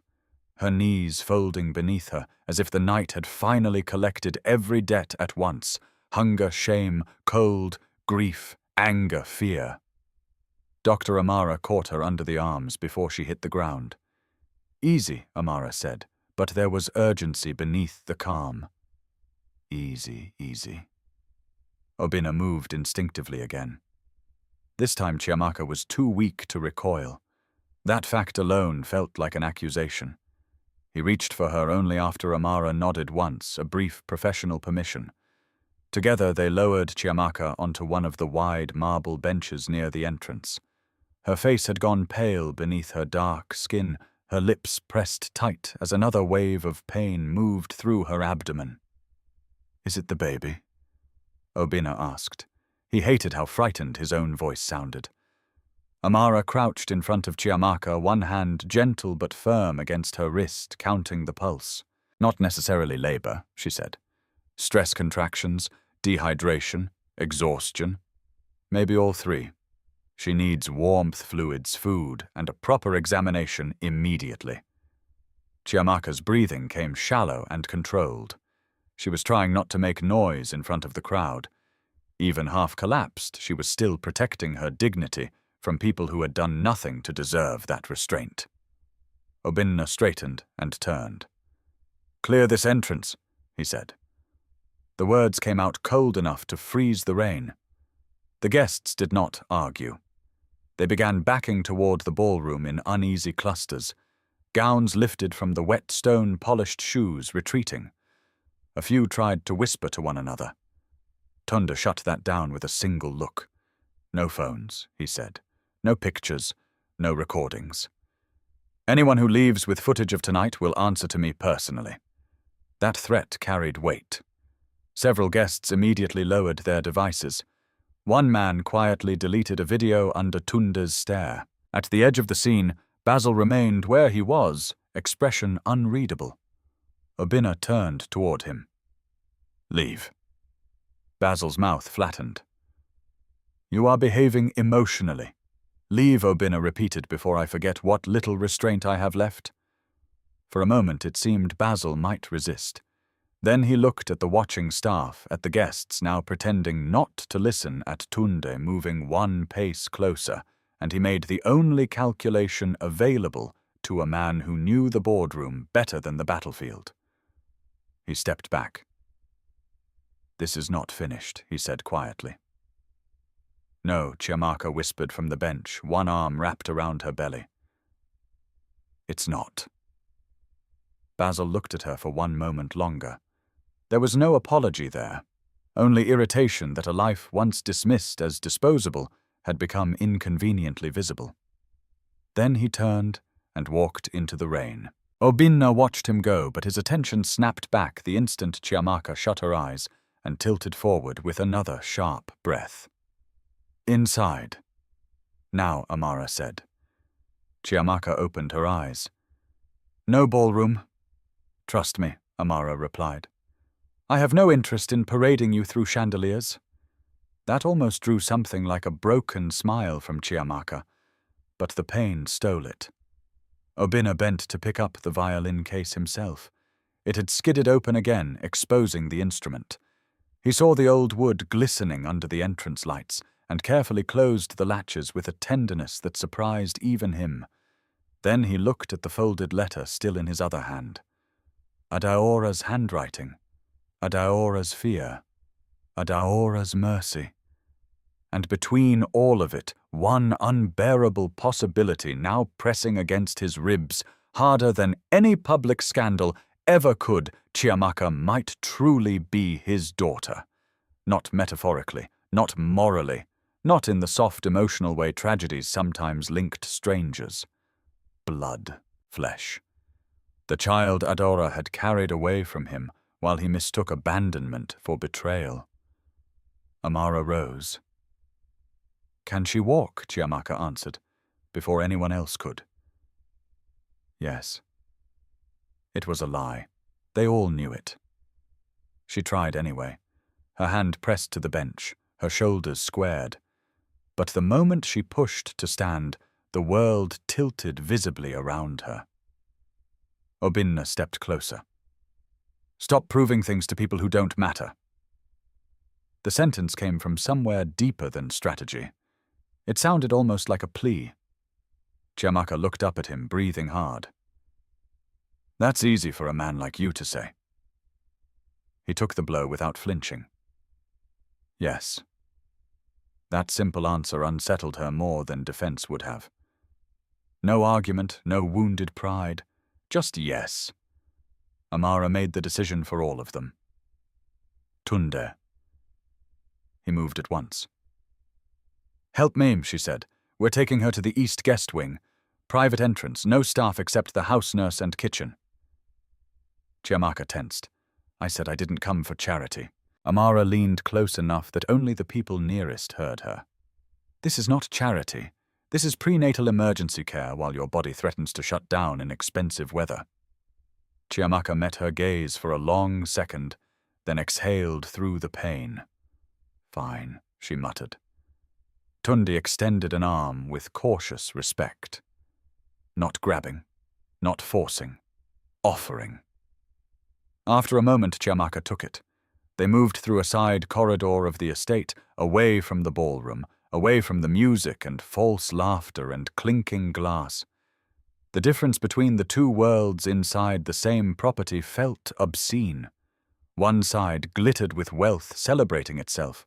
her knees folding beneath her, as if the night had finally collected every debt at once: hunger, shame, cold, grief, anger, fear. Dr. Amara caught her under the arms before she hit the ground. Easy, Amara said, but there was urgency beneath the calm. Easy, easy. Obinna moved instinctively again. This time Chiamaka was too weak to recoil. That fact alone felt like an accusation. He reached for her only after Amara nodded once, a brief professional permission. Together they lowered Chiamaka onto one of the wide marble benches near the entrance. Her face had gone pale beneath her dark skin, her lips pressed tight as another wave of pain moved through her abdomen. Is it the baby? Obinna asked. He hated how frightened his own voice sounded. Amara crouched in front of Chiamaka, one hand gentle but firm against her wrist, counting the pulse. Not necessarily labor, she said. Stress contractions, dehydration, exhaustion. Maybe all three. She needs warmth fluids, food, and a proper examination immediately. Chiamaka's breathing came shallow and controlled. She was trying not to make noise in front of the crowd. Even half collapsed, she was still protecting her dignity from people who had done nothing to deserve that restraint. Obinna straightened and turned. Clear this entrance, he said. The words came out cold enough to freeze the rain. The guests did not argue. They began backing toward the ballroom in uneasy clusters, gowns lifted from the wet stone-polished shoes retreating. A few tried to whisper to one another. Tunda shut that down with a single look. No phones, he said. No pictures, no recordings. Anyone who leaves with footage of tonight will answer to me personally. That threat carried weight. Several guests immediately lowered their devices. One man quietly deleted a video under Tunda's stare. At the edge of the scene, Basil remained where he was, expression unreadable. Obinna turned toward him. Leave. Basil's mouth flattened. You are behaving emotionally. Leave, Obinna repeated before I forget what little restraint I have left. For a moment it seemed Basil might resist. Then he looked at the watching staff, at the guests now pretending not to listen, at Tunde moving one pace closer, and he made the only calculation available to a man who knew the boardroom better than the battlefield. He stepped back. "This is not finished," he said quietly. "No," Chiamaka whispered from the bench, one arm wrapped around her belly. "It's not." Basil looked at her for one moment longer. There was no apology there, only irritation that a life once dismissed as disposable had become inconveniently visible. Then he turned and walked into the rain. Obinna watched him go, but his attention snapped back the instant Chiamaka shut her eyes and tilted forward with another sharp breath. "Inside." "Now," Amara said. Chiamaka opened her eyes. "No ballroom." "Trust me," Amara replied. "I have no interest in parading you through chandeliers." That almost drew something like a broken smile from Chiamaka, but the pain stole it. Obinna bent to pick up the violin case himself. It had skidded open again, exposing the instrument. He saw the old wood glistening under the entrance lights and carefully closed the latches with a tenderness that surprised even him. Then he looked at the folded letter still in his other hand. Adaora's handwriting, Adaora's fear, Adaora's mercy. And between all of it, one unbearable possibility now pressing against his ribs, harder than any public scandal ever could, Chiamaka might truly be his daughter. Not metaphorically, not morally, not in the soft emotional way tragedies sometimes linked strangers. Blood, flesh. The child Adora had carried away from him while he mistook abandonment for betrayal. Amara rose. "Can she walk?" Chiamaka answered, before anyone else could. Yes. It was a lie. They all knew it. She tried anyway, her hand pressed to the bench, her shoulders squared. But the moment she pushed to stand, the world tilted visibly around her. Obinna stepped closer. "Stop proving things to people who don't matter." The sentence came from somewhere deeper than strategy. It sounded almost like a plea. Chiamaka looked up at him, breathing hard. "That's easy for a man like you to say." He took the blow without flinching. "Yes." That simple answer unsettled her more than defense would have. No argument, no wounded pride, just yes. Amara made the decision for all of them. Tunde. He moved at once. "Help me," she said. "We're taking her to the East Guest Wing. Private entrance, no staff except the house nurse and kitchen." Chiamaka tensed. "I said I didn't come for charity." Amara leaned close enough that only the people nearest heard her. "This is not charity. This is prenatal emergency care while your body threatens to shut down in expensive weather." Chiamaka met her gaze for a long second, then exhaled through the pain. "Fine," she muttered. Tunde extended an arm with cautious respect. Not grabbing, not forcing, offering. After a moment, Chiamaka took it. They moved through a side corridor of the estate, away from the ballroom, away from the music and false laughter and clinking glass. The difference between the two worlds inside the same property felt obscene. One side glittered with wealth celebrating itself.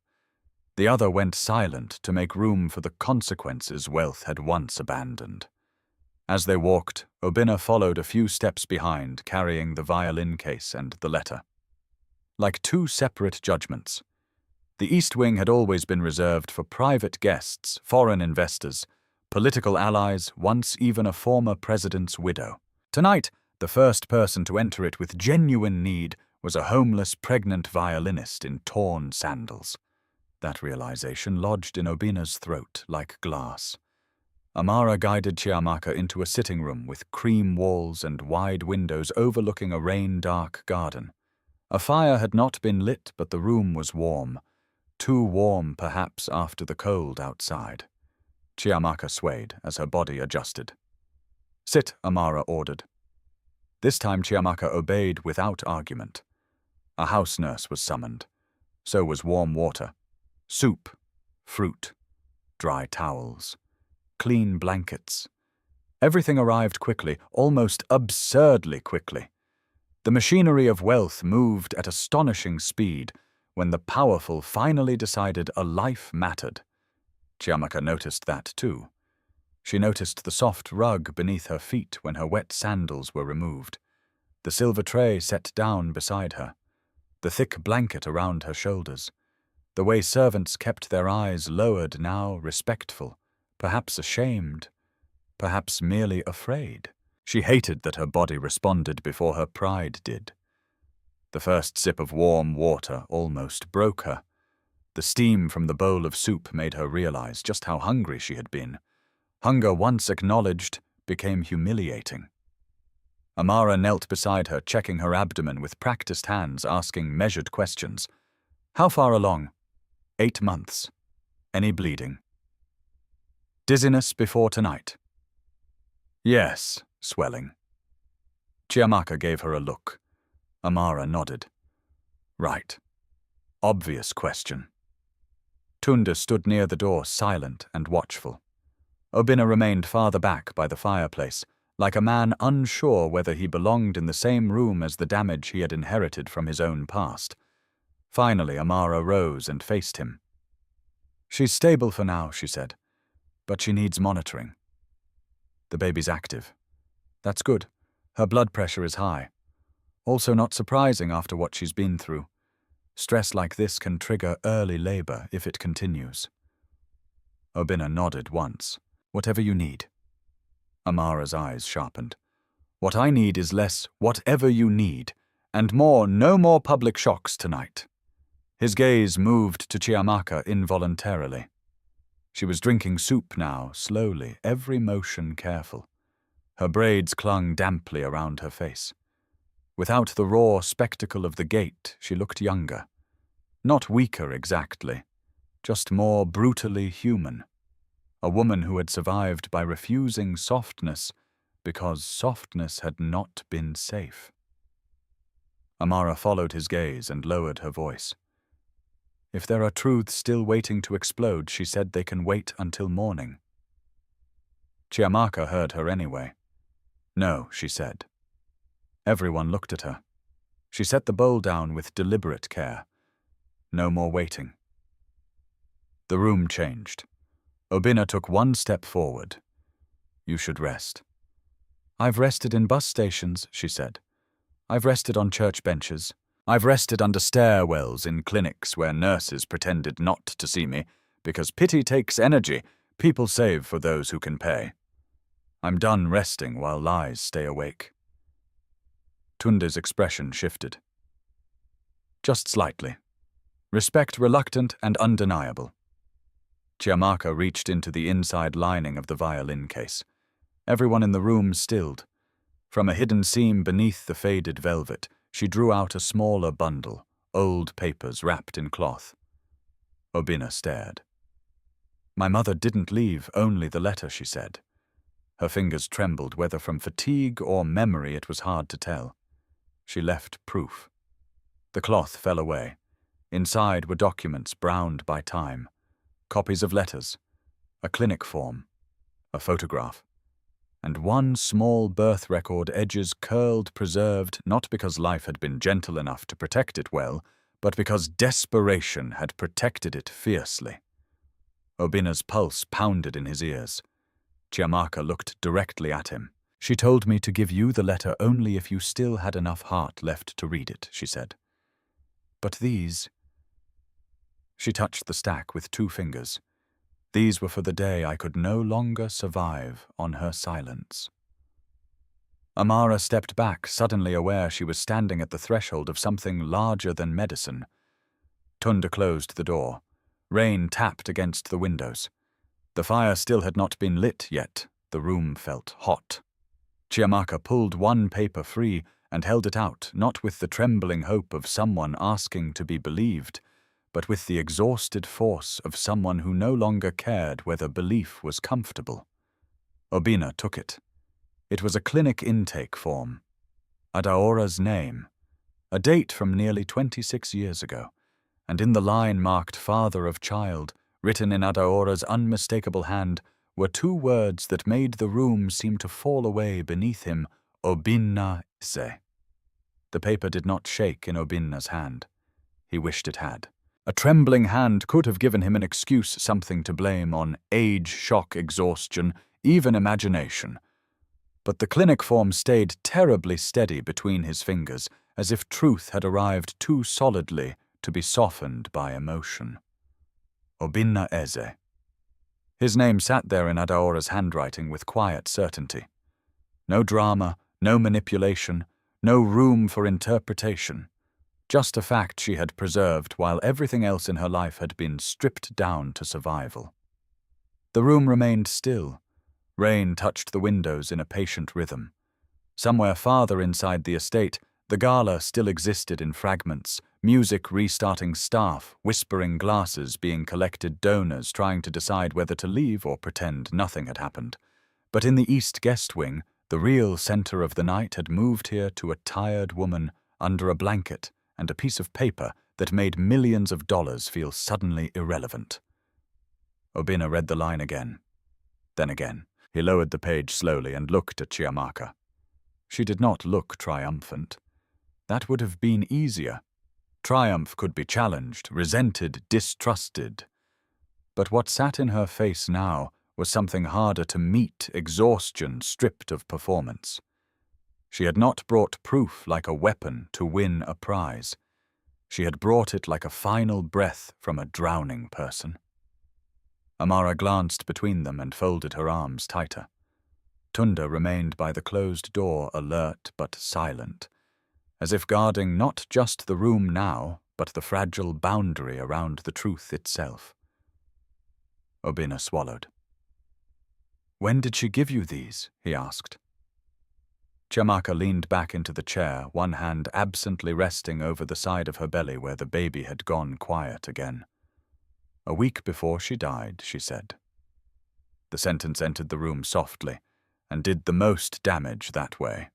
The other went silent to make room for the consequences wealth had once abandoned. As they walked, Obinna followed a few steps behind, carrying the violin case and the letter. Like two separate judgments. The East Wing had always been reserved for private guests, foreign investors, political allies, once even a former president's widow. Tonight, the first person to enter it with genuine need was a homeless, pregnant violinist in torn sandals. That realization lodged in Obinna's throat like glass. Amara guided Chiamaka into a sitting room with cream walls and wide windows overlooking a rain-dark garden. A fire had not been lit, but the room was warm. Too warm, perhaps, after the cold outside. Chiamaka swayed as her body adjusted. "Sit," Amara ordered. This time Chiamaka obeyed without argument. A house nurse was summoned. So was warm water. Soup, fruit, dry towels, clean blankets. Everything arrived quickly, almost absurdly quickly. The machinery of wealth moved at astonishing speed, when the powerful finally decided a life mattered. Chiamaka noticed that too. She noticed the soft rug beneath her feet when her wet sandals were removed, the silver tray set down beside her, the thick blanket around her shoulders, the way servants kept their eyes lowered now, respectful, perhaps ashamed, perhaps merely afraid. She hated that her body responded before her pride did. The first sip of warm water almost broke her. The steam from the bowl of soup made her realize just how hungry she had been. Hunger, once acknowledged, became humiliating. Amara knelt beside her, checking her abdomen with practiced hands, asking measured questions. How far along? 8 months. Any bleeding? Dizziness before tonight? Yes, swelling. Chiamaka gave her a look. Amara nodded. Right. Obvious question. Tunda stood near the door, silent and watchful. Obina remained farther back by the fireplace, like a man unsure whether he belonged in the same room as the damage he had inherited from his own past. Finally, Amara rose and faced him. She's stable for now, she said, but she needs monitoring. The baby's active. That's good. Her blood pressure is high. Also not surprising after what she's been through. Stress like this can trigger early labor if it continues. Obina nodded once. Whatever you need. Amara's eyes sharpened. What I need is less whatever you need, and more no more public shocks tonight. His gaze moved to Chiamaka involuntarily. She was drinking soup now, slowly, every motion careful. Her braids clung damply around her face. Without the raw spectacle of the gate, she looked younger. Not weaker exactly, just more brutally human. A woman who had survived by refusing softness because softness had not been safe. Amara followed his gaze and lowered her voice. If there are truths still waiting to explode, she said they can wait until morning. Chiamaka heard her anyway. No, she said. Everyone looked at her. She set the bowl down with deliberate care. No more waiting. The room changed. Obina took one step forward. You should rest. I've rested in bus stations, she said. I've rested on church benches. I've rested under stairwells in clinics where nurses pretended not to see me because pity takes energy people save for those who can pay. I'm done resting while lies stay awake. Tunde's expression shifted. Just slightly. Respect reluctant and undeniable. Chiamaka reached into the inside lining of the violin case. Everyone in the room stilled. From a hidden seam beneath the faded velvet, she drew out a smaller bundle, old papers wrapped in cloth. Obina stared. My mother didn't leave only the letter, she said. Her fingers trembled, whether from fatigue or memory it was hard to tell. She left proof. The cloth fell away. Inside were documents browned by time. Copies of letters, a clinic form, a photograph, and one small birth record, edges curled, preserved, not because life had been gentle enough to protect it well, but because desperation had protected it fiercely. Obina's pulse pounded in his ears. Chiamaka looked directly at him. She told me to give you the letter only if you still had enough heart left to read it, she said. But these... She touched the stack with 2 fingers. These were for the day I could no longer survive on her silence. Amara stepped back, suddenly aware she was standing at the threshold of something larger than medicine. Tunda closed the door. Rain tapped against the windows. The fire still had not been lit yet. The room felt hot. Chiamaka pulled one paper free and held it out, not with the trembling hope of someone asking to be believed, but with the exhausted force of someone who no longer cared whether belief was comfortable. Obina took it. It was a clinic intake form. Adaora's name, a date from nearly 26 years ago, and in the line marked father of child, written in Adaora's unmistakable hand, were 2 words that made the room seem to fall away beneath him, Obina se. The paper did not shake in Obina's hand. he wished it had. A trembling hand could have given him an excuse, something to blame on age, shock, exhaustion, even imagination. But the clinic form stayed terribly steady between his fingers, as if truth had arrived too solidly to be softened by emotion. Obinna Eze. His name sat there in Adaora's handwriting with quiet certainty. No drama, no manipulation, no room for interpretation. Just a fact she had preserved while everything else in her life had been stripped down to survival. The room remained still. Rain touched the windows in a patient rhythm. Somewhere farther inside the estate, the gala still existed in fragments, music restarting staff, whispering glasses being collected, donors trying to decide whether to leave or pretend nothing had happened. But in the east guest wing, the real center of the night had moved here to a tired woman under a blanket and a piece of paper that made millions of dollars feel suddenly irrelevant. Obinna read the line again. Then again. He lowered the page slowly and looked at Chiamaka. She did not look triumphant. That would have been easier. Triumph could be challenged, resented, distrusted. But what sat in her face now was something harder to meet, exhaustion stripped of performance. She had not brought proof like a weapon to win a prize. She had brought it like a final breath from a drowning person. Amara glanced between them and folded her arms tighter. Tunda remained by the closed door, alert but silent, as if guarding not just the room now, but the fragile boundary around the truth itself. Obinna swallowed. "When did she give you these?" he asked. Chiamaka leaned back into the chair, one hand absently resting over the side of her belly where the baby had gone quiet again. "A week before she died," she said. The sentence entered the room softly, and did the most damage that way.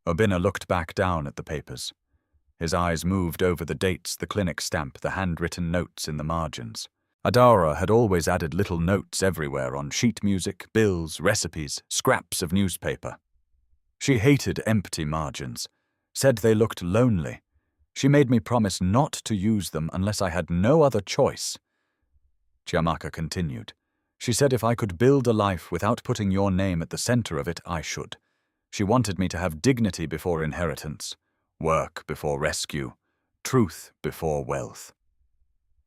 Obinna looked back down at the papers. His eyes moved over the dates, the clinic stamp, the handwritten notes in the margins. Adaora had always added little notes everywhere on sheet music, bills, recipes, scraps of newspaper. She hated empty margins, said they looked lonely. She made me promise not to use them unless I had no other choice. Chiamaka continued. She said if I could build a life without putting your name at the center of it, I should. She wanted me to have dignity before inheritance, work before rescue, truth before wealth.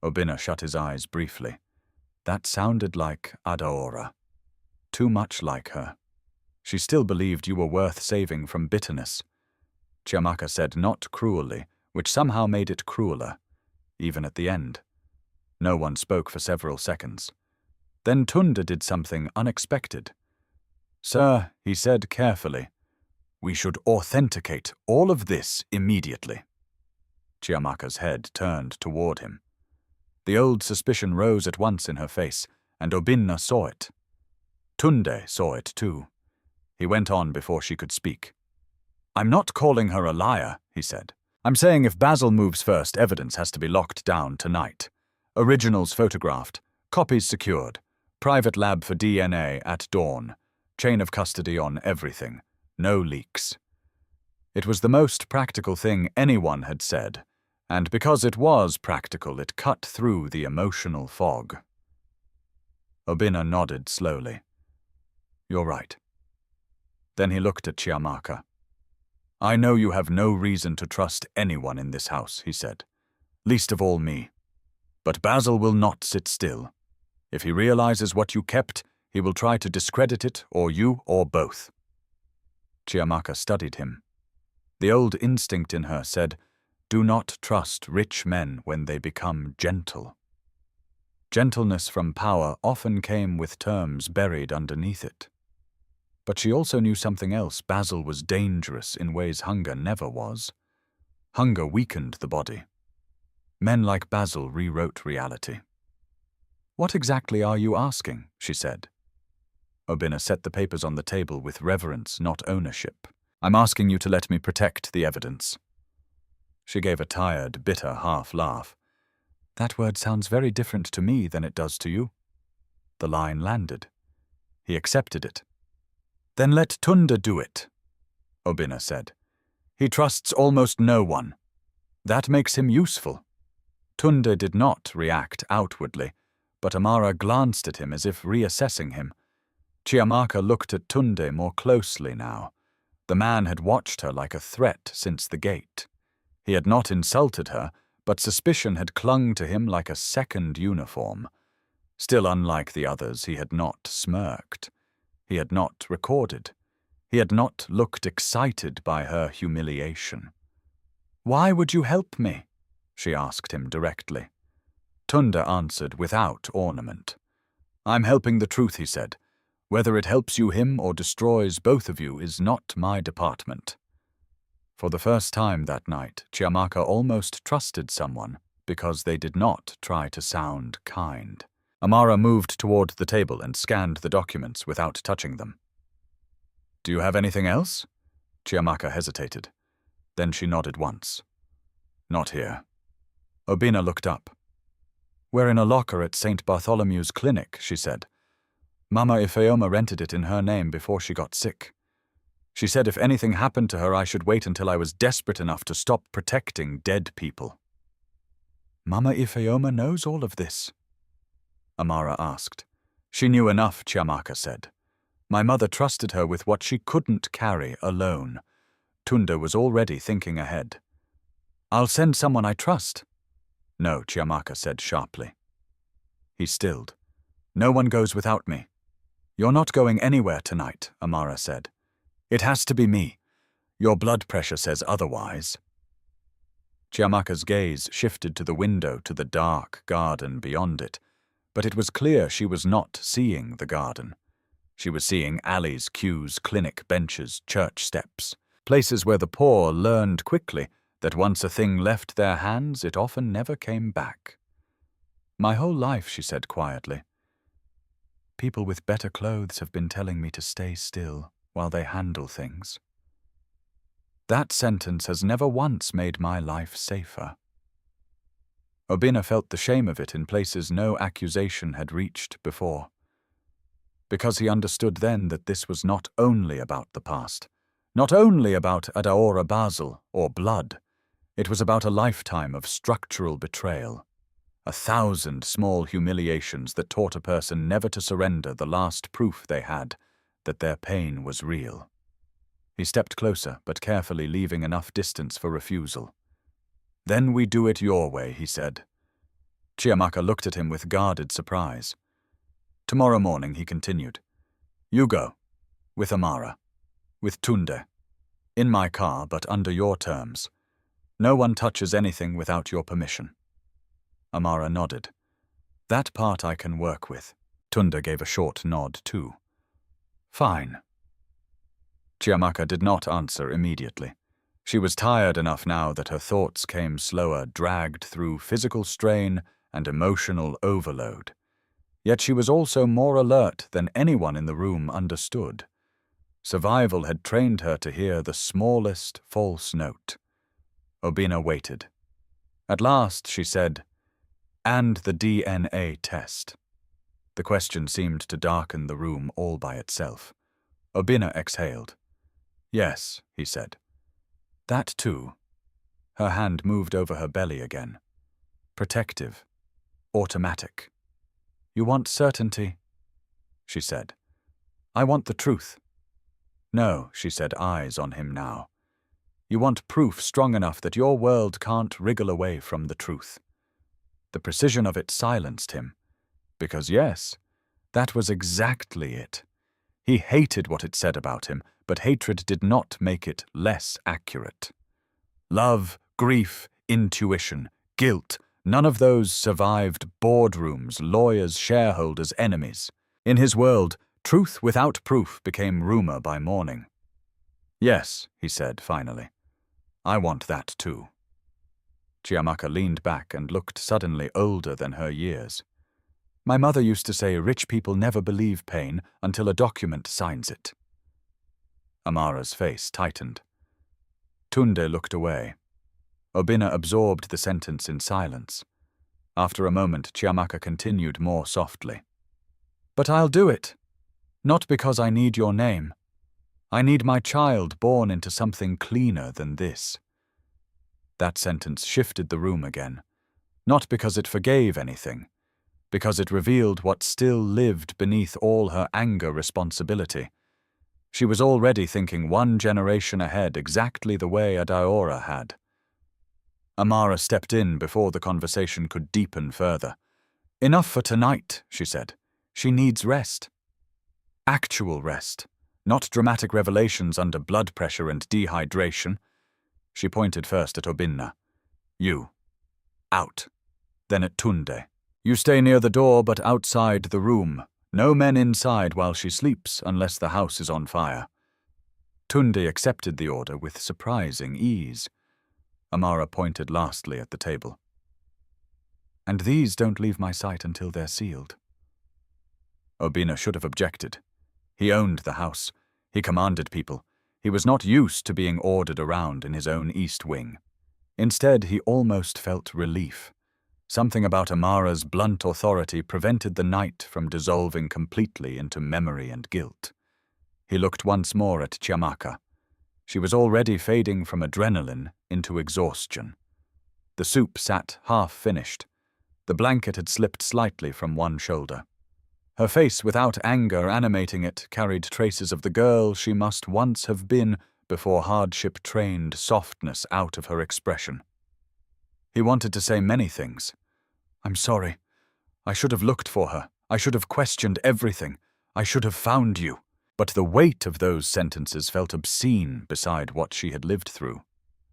Obinna shut his eyes briefly. That sounded like Adaora. Too much like her. She still believed you were worth saving from bitterness. Chiamaka said not cruelly, which somehow made it crueler, even at the end. No one spoke for several seconds. Then Tunda did something unexpected. "Sir," he said carefully, "we should authenticate all of this immediately." Chiamaka's head turned toward him. The old suspicion rose at once in her face, and Obinna saw it. Tunde saw it too. He went on before she could speak. "I'm not calling her a liar," he said. "I'm saying if Basil moves first, evidence has to be locked down tonight. Originals photographed, copies secured, private lab for DNA at dawn, chain of custody on everything, no leaks." It was the most practical thing anyone had said, and because it was practical, it cut through the emotional fog. Obinna nodded slowly. "You're right." Then he looked at Chiamaka. "I know you have no reason to trust anyone in this house," he said. "Least of all me. But Basil will not sit still. If he realizes what you kept, he will try to discredit it, or you, or both." Chiamaka studied him. The old instinct in her said, "Do not trust rich men when they become gentle." Gentleness from power often came with terms buried underneath it. But she also knew something else. Basil was dangerous in ways hunger never was. Hunger weakened the body. Men like Basil rewrote reality. "What exactly are you asking?" she said. Obinna set the papers on the table with reverence, not ownership. "I'm asking you to let me protect the evidence." She gave a tired, bitter half-laugh. "That word sounds very different to me than it does to you." The line landed. He accepted it. "Then let Tunda do it," Obinna said. "He trusts almost no one." That makes him useful. Tunde did not react outwardly, but Amara glanced at him as if reassessing him. Chiamaka looked at Tunde more closely now. The man had watched her like a threat since the gate. He had not insulted her, but suspicion had clung to him like a second uniform. Still unlike the others, he had not smirked. He had not recorded. He had not looked excited by her humiliation. "Why would you help me?" she asked him directly. Tunde answered without ornament. "I'm helping the truth," he said. "Whether it helps you him or destroys both of you is not my department." For the first time that night, Chiamaka almost trusted someone because they did not try to sound kind. Amara moved toward the table and scanned the documents without touching them. "Do you have anything else?" Chiamaka hesitated. Then she nodded once. "Not here." Obina looked up. "We're in a locker at St. Bartholomew's Clinic," she said. "Mama Ifeoma rented it in her name before she got sick. She said if anything happened to her, I should wait until I was desperate enough to stop protecting dead people." "Mama Ifeoma knows all of this?" Amara asked. "She knew enough," Chiamaka said. "My mother trusted her with what she couldn't carry alone." Tunde was already thinking ahead. "I'll send someone I trust." "No," Chiamaka said sharply. He stilled. "No one goes without me." "You're not going anywhere tonight," Amara said. "It has to be me. Your blood pressure says otherwise." Chiamaka's gaze shifted to the window to the dark garden beyond it, but it was clear she was not seeing the garden. She was seeing alleys, queues, clinic benches, church steps, places where the poor learned quickly that once a thing left their hands, it often never came back. "My whole life," she said quietly, "people with better clothes have been telling me to stay still while they handle things. That sentence has never once made my life safer." Obina felt the shame of it in places no accusation had reached before. Because he understood then that this was not only about the past, not only about Adaora Basel or blood. It was about a lifetime of structural betrayal, 1,000 small humiliations that taught a person never to surrender the last proof they had that their pain was real. He stepped closer, but carefully leaving enough distance for refusal. "Then we do it your way," he said. Chiamaka looked at him with guarded surprise. "Tomorrow morning," he continued. "You go. With Amara. With Tunde. In my car, but under your terms. No one touches anything without your permission." Amara nodded. "That part I can work with." Tunde gave a short nod too. "Fine." Chiamaka did not answer immediately. She was tired enough now that her thoughts came slower, dragged through physical strain and emotional overload. Yet she was also more alert than anyone in the room understood. Survival had trained her to hear the smallest false note. Obina waited. At last she said, "And the DNA test." The question seemed to darken the room all by itself. Obina exhaled. "Yes," he said. "That too." Her hand moved over her belly again. "Protective. Automatic." "You want certainty?" she said. "I want the truth." "No," she said, eyes on him now. "You want proof strong enough that your world can't wriggle away from the truth." The precision of it silenced him. Because yes, that was exactly it. He hated what it said about him, but hatred did not make it less accurate. Love, grief, intuition, guilt, none of those survived boardrooms, lawyers, shareholders, enemies. In his world, truth without proof became rumor by morning. "Yes," he said finally. "I want that too." Chiamaka leaned back and looked suddenly older than her years. "My mother used to say rich people never believe pain until a document signs it." Amara's face tightened. Tunde looked away. Obina absorbed the sentence in silence. After a moment, Chiamaka continued more softly. "But I'll do it. Not because I need your name. I need my child born into something cleaner than this. That sentence shifted the room again, not because it forgave anything, because it revealed what still lived beneath all her anger responsibility. She was already thinking one generation ahead, exactly the way Adaora had. Amara stepped in before the conversation could deepen further. "Enough for tonight," she said. "She needs rest. Actual rest, not dramatic revelations under blood pressure and dehydration." She pointed first at Obinna. "You. Out." Then at Tunde. "You stay near the door but outside the room. No men inside while she sleeps unless the house is on fire." Tunde accepted the order with surprising ease. Amara pointed lastly at the table. "And these don't leave my sight until they're sealed." Obinna should have objected. He owned the house. He commanded people. He was not used to being ordered around in his own east wing. Instead, he almost felt relief. Something about Amara's blunt authority prevented the night from dissolving completely into memory and guilt. He looked once more at Chiamaka. She was already fading from adrenaline into exhaustion. The soup sat half-finished. The blanket had slipped slightly from one shoulder. Her face, without anger animating it, carried traces of the girl she must once have been before hardship trained softness out of her expression. He wanted to say many things. "I'm sorry. I should have looked for her. I should have questioned everything. I should have found you." But the weight of those sentences felt obscene beside what she had lived through.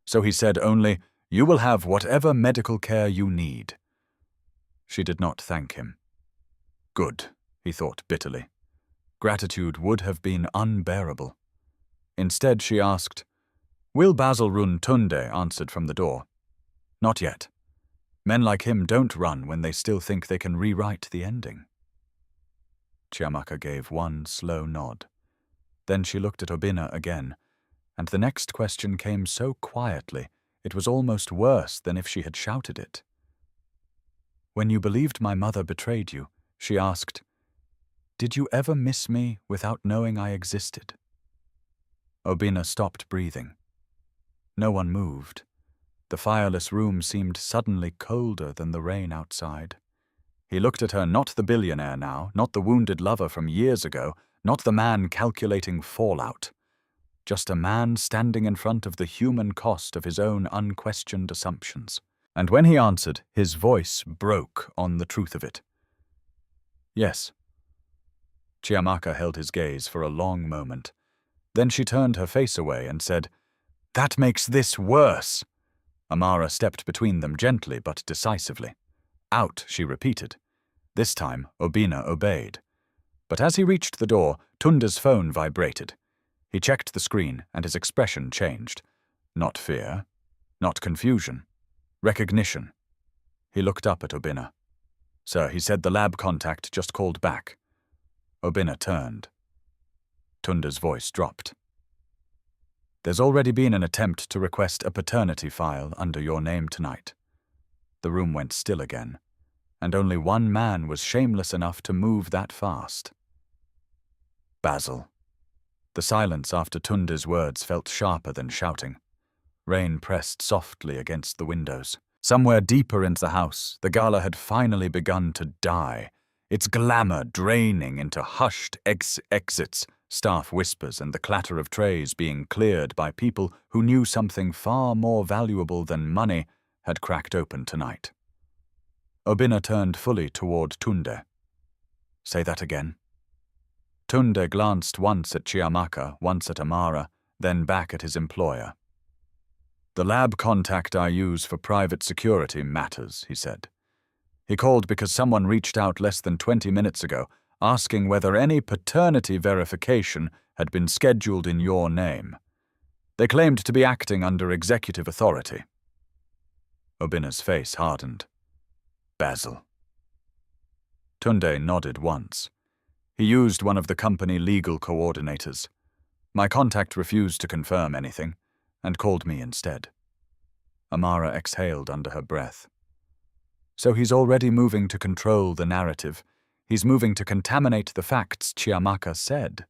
So he said only, "You will have whatever medical care you need." She did not thank him. Good, he thought bitterly. Gratitude would have been unbearable. Instead she asked, "Will Basil run Tunde?" answered from the door. "Not yet. Men like him don't run when they still think they can rewrite the ending." Chiamaka gave one slow nod. Then she looked at Obinna again, and the next question came so quietly it was almost worse than if she had shouted it. "When you believed my mother betrayed you," she asked, "did you ever miss me without knowing I existed?" Obinna stopped breathing. No one moved. The fireless room seemed suddenly colder than the rain outside. He looked at her, not the billionaire now, not the wounded lover from years ago, not the man calculating fallout. Just a man standing in front of the human cost of his own unquestioned assumptions. And when he answered, his voice broke on the truth of it. "Yes." Chiamaka held his gaze for a long moment. Then she turned her face away and said, "That makes this worse." Amara stepped between them gently but decisively. "Out," she repeated. This time, Obinna obeyed. But as he reached the door, Tunde's phone vibrated. He checked the screen, and his expression changed. Not fear, not confusion. Recognition. He looked up at Obinna. "Sir," he said, "the lab contact just called back." Obinna turned. Tunde's voice dropped. "There's already been an attempt to request a paternity file under your name tonight." The room went still again, and only one man was shameless enough to move that fast. Basil. The silence after Tunde's words felt sharper than shouting. Rain pressed softly against the windows. Somewhere deeper into the house, the gala had finally begun to die, its glamour draining into hushed exits, staff whispers, and the clatter of trays being cleared by people who knew something far more valuable than money had cracked open tonight. Obinna turned fully toward Tunde. "Say that again." Tunde glanced once at Chiamaka, once at Amara, then back at his employer. "The lab contact I use for private security matters," he said. "He called because someone reached out less than 20 minutes ago, asking whether any paternity verification had been scheduled in your name. They claimed to be acting under executive authority." Obinna's face hardened. "Basil." Tunde nodded once. He used one of the company legal coordinators. My contact refused to confirm anything, and called me instead. Amara exhaled under her breath. "So he's already moving to control the narrative. He's moving to contaminate the facts Chiamaka said."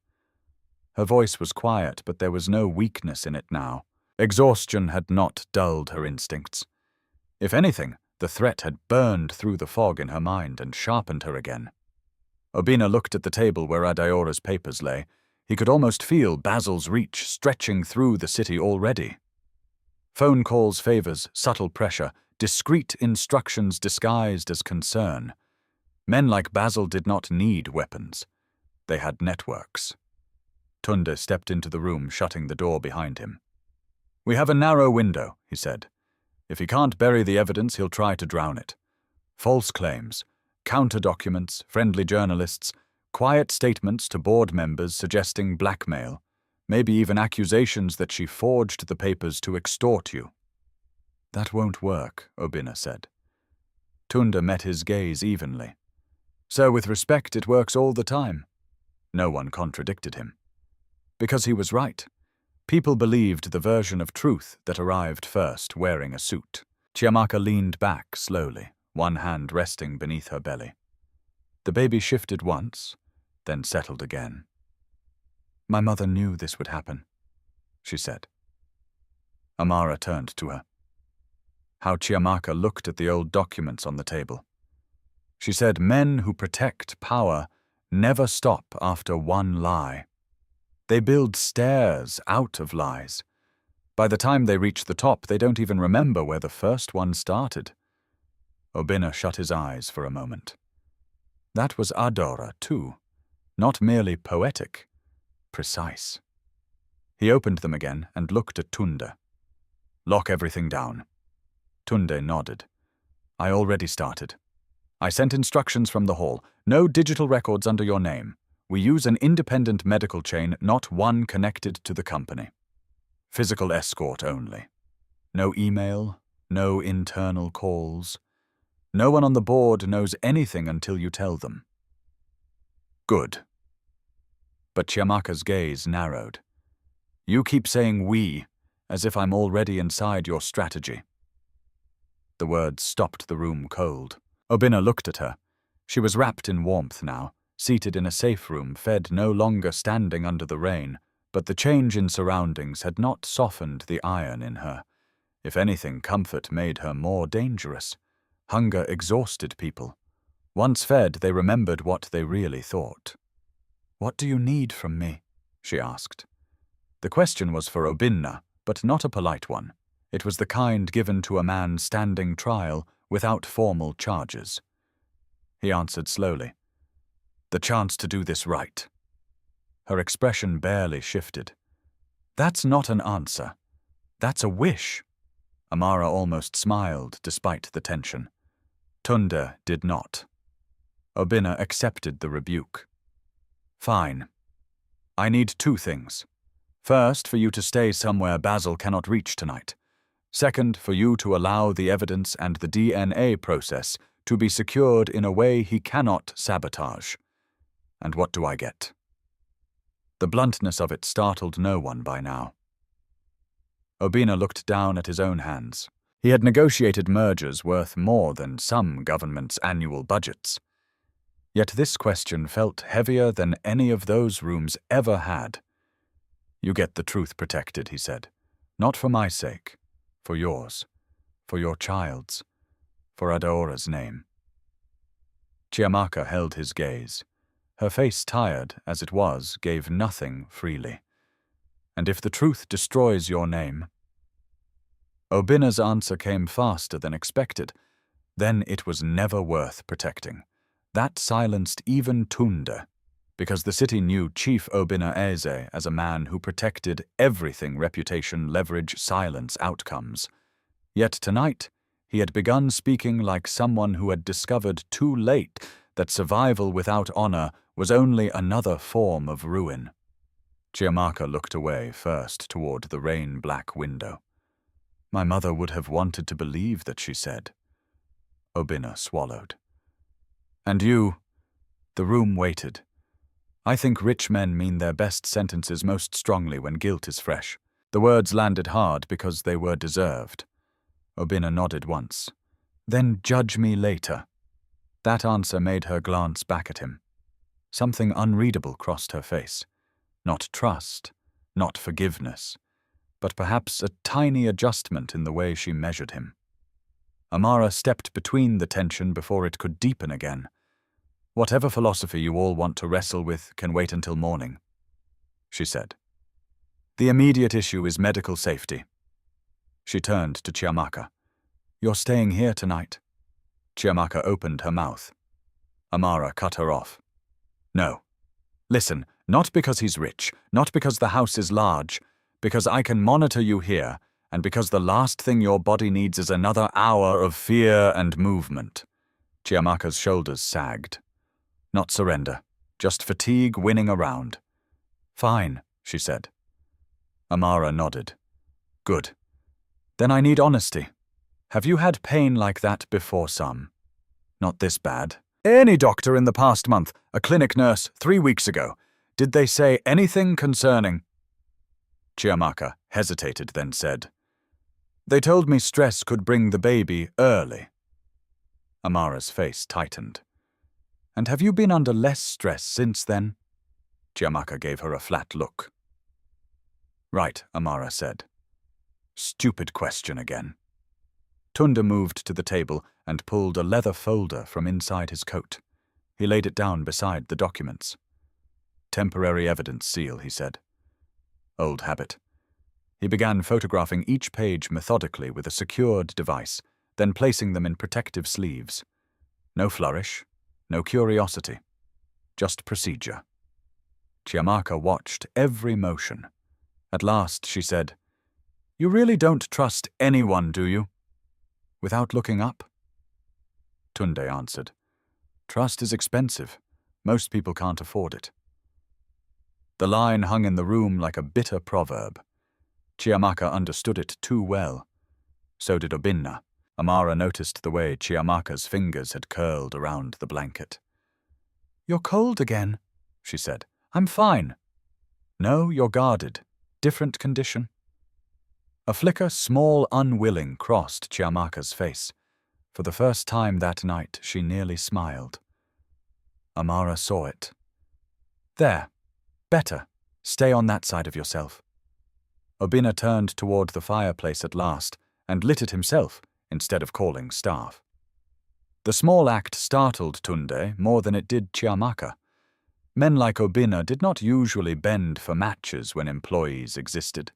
Her voice was quiet, but there was no weakness in it now. Exhaustion had not dulled her instincts. If anything, the threat had burned through the fog in her mind and sharpened her again. Obina looked at the table where Adaora's papers lay. He could almost feel Basil's reach stretching through the city already. Phone calls, favors, subtle pressure, discreet instructions disguised as concern. Men like Basil did not need weapons. They had networks. Tunde stepped into the room, shutting the door behind him. "We have a narrow window," he said. "If he can't bury the evidence, he'll try to drown it. False claims, counter-documents, friendly journalists, quiet statements to board members suggesting blackmail, maybe even accusations that she forged the papers to extort you." "That won't work," Obina said. Tunde met his gaze evenly. "So with respect, it works all the time." No one contradicted him. Because he was right. People believed the version of truth that arrived first, wearing a suit. Chiamaka leaned back slowly, one hand resting beneath her belly. The baby shifted once, then settled again. "My mother knew this would happen," she said. Amara turned to her. How Chiamaka looked at the old documents on the table. She said, "Men who protect power never stop after one lie. They build stairs out of lies. By the time they reach the top, they don't even remember where the first one started." Obina shut his eyes for a moment. That was Adora, too. Not merely poetic, precise. He opened them again and looked at Tunde. "Lock everything down." Tunde nodded. "I already started. I sent instructions from the hall. No digital records under your name. We use an independent medical chain, not one connected to the company. Physical escort only. No email, no internal calls. No one on the board knows anything until you tell them." "Good." But Chiamaka's gaze narrowed. "You keep saying we, as if I'm already inside your strategy." The words stopped the room cold. Obina looked at her. She was wrapped in warmth now, seated in a safe room, fed, no longer standing under the rain, but the change in surroundings had not softened the iron in her. If anything, comfort made her more dangerous. Hunger exhausted people. Once fed, they remembered what they really thought. "What do you need from me?" she asked. The question was for Obina, but not a polite one. It was the kind given to a man standing trial without formal charges. He answered slowly, "The chance to do this right." Her expression barely shifted. "That's not an answer. That's a wish." Amara almost smiled despite the tension. Tunde did not. Obina accepted the rebuke. "Fine. I need two things. First, for you to stay somewhere Basil cannot reach tonight. Second, for you to allow the evidence and the DNA process to be secured in a way he cannot sabotage. And what do I get?" The bluntness of it startled no one by now. Obina looked down at his own hands. He had negotiated mergers worth more than some governments' annual budgets. Yet this question felt heavier than any of those rooms ever had. "You get the truth protected," he said. "Not for my sake. For yours. For your child's. For Adaora's name." Chiamaka held his gaze. Her face, tired as it was, gave nothing freely. "And if the truth destroys your name?" Obina's answer came faster than expected. Then it was never worth protecting. That silenced even Tunde, because the city knew Chief Obina Eze as a man who protected everything: reputation, leverage, silence, outcomes. Yet tonight, he had begun speaking like someone who had discovered too late that survival without honor was only another form of ruin. Chiamaka looked away, first toward the rain-black window. "My mother would have wanted to believe that," she said. Obina swallowed. "And you?" The room waited. "I think rich men mean their best sentences most strongly when guilt is fresh." The words landed hard because they were deserved. Obina nodded once. "Then judge me later." That answer made her glance back at him. Something unreadable crossed her face. Not trust, not forgiveness. but perhaps a tiny adjustment in the way she measured him. Amara stepped between the tension before it could deepen again. "Whatever philosophy you all want to wrestle with can wait until morning," she said. "The immediate issue is medical safety." She turned to Chiamaka. "You're staying here tonight." Chiamaka opened her mouth. Amara cut her off. "No. Listen, not because he's rich, not because the house is large, because I can monitor you here, and because the last thing your body needs is another hour of fear and movement." Chiamaka's shoulders sagged. "Not surrender, just fatigue winning around." "Fine," she said. Amara nodded. "Good. Then I need honesty. Have you had pain like that before, Sam? Not this bad. Any doctor in the past month, a clinic nurse 3 weeks ago, did they say anything concerning?" Chiamaka hesitated, then said, "They told me stress could bring the baby early." Amara's face tightened. "And have you been under less stress since then?" Chiamaka gave her a flat look. "Right," Amara said. "Stupid question again." Tunda moved to the table and pulled a leather folder from inside his coat. He laid it down beside the documents. "Temporary evidence seal," he said. Old habit. He began photographing each page methodically with a secured device, then placing them in protective sleeves. No flourish, no curiosity, just procedure. Chiamaka watched every motion. At last she said, "You really don't trust anyone, do you?" "Without looking up?" Tunde answered, "Trust is expensive. Most people can't afford it." The line hung in the room like a bitter proverb. Chiamaka understood it too well. So did Obinna. Amara noticed the way Chiamaka's fingers had curled around the blanket. "You're cold again," she said. "I'm fine." "No, you're guarded. Different condition." A flicker, small, unwilling, crossed Chiamaka's face. For the first time that night, she nearly smiled. Amara saw it. "There. Better. Stay on that side of yourself." Obinna turned toward the fireplace at last and lit it himself instead of calling staff. The small act startled Tunde more than it did Chiamaka. Men like Obinna did not usually bend for matches when employees existed.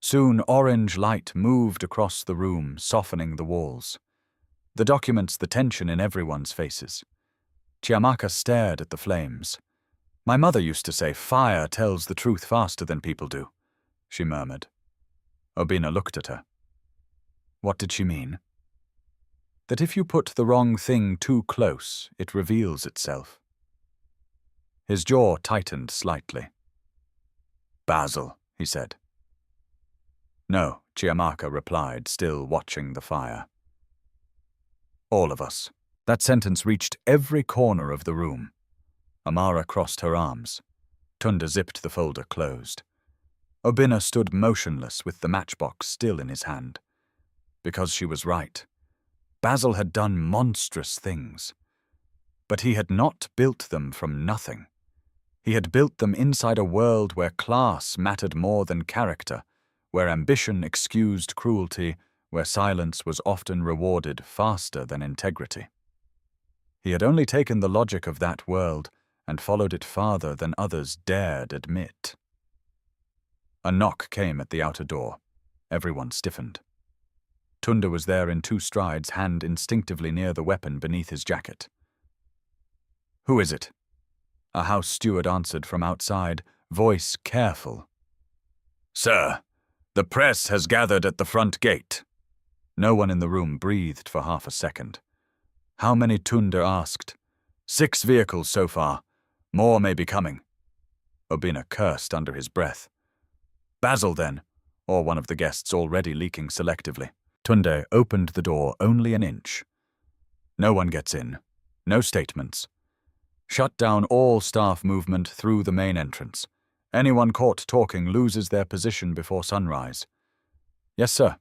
Soon orange light moved across the room, softening the walls. The documents, the tension in everyone's faces. Chiamaka stared at the flames. "My mother used to say fire tells the truth faster than people do," she murmured. Obinna looked at her. What did she mean? "That if you put the wrong thing too close, it reveals itself." His jaw tightened slightly. "Basil," he said. "No," Chiamaka replied, still watching the fire. "All of us." That sentence reached every corner of the room. Amara crossed her arms. Tunda zipped the folder closed. Obinna stood motionless with the matchbox still in his hand. Because she was right. Basil had done monstrous things. But he had not built them from nothing. He had built them inside a world where class mattered more than character, where ambition excused cruelty, where silence was often rewarded faster than integrity. He had only taken the logic of that world and followed it farther than others dared admit. A knock came at the outer door. Everyone stiffened. Tunda was there in 2 strides, hand instinctively near the weapon beneath his jacket. "Who is it?" A house steward answered from outside, voice careful. "Sir, the press has gathered at the front gate." No one in the room breathed for half a second. How many, Tunda asked. 6 vehicles so far. More may be coming. Obinna cursed under his breath. "Basil, then," or one of the guests already leaking selectively. Tunde opened the door only an inch. "No one gets in. No statements. Shut down all staff movement through the main entrance. Anyone caught talking loses their position before sunrise." "Yes, sir."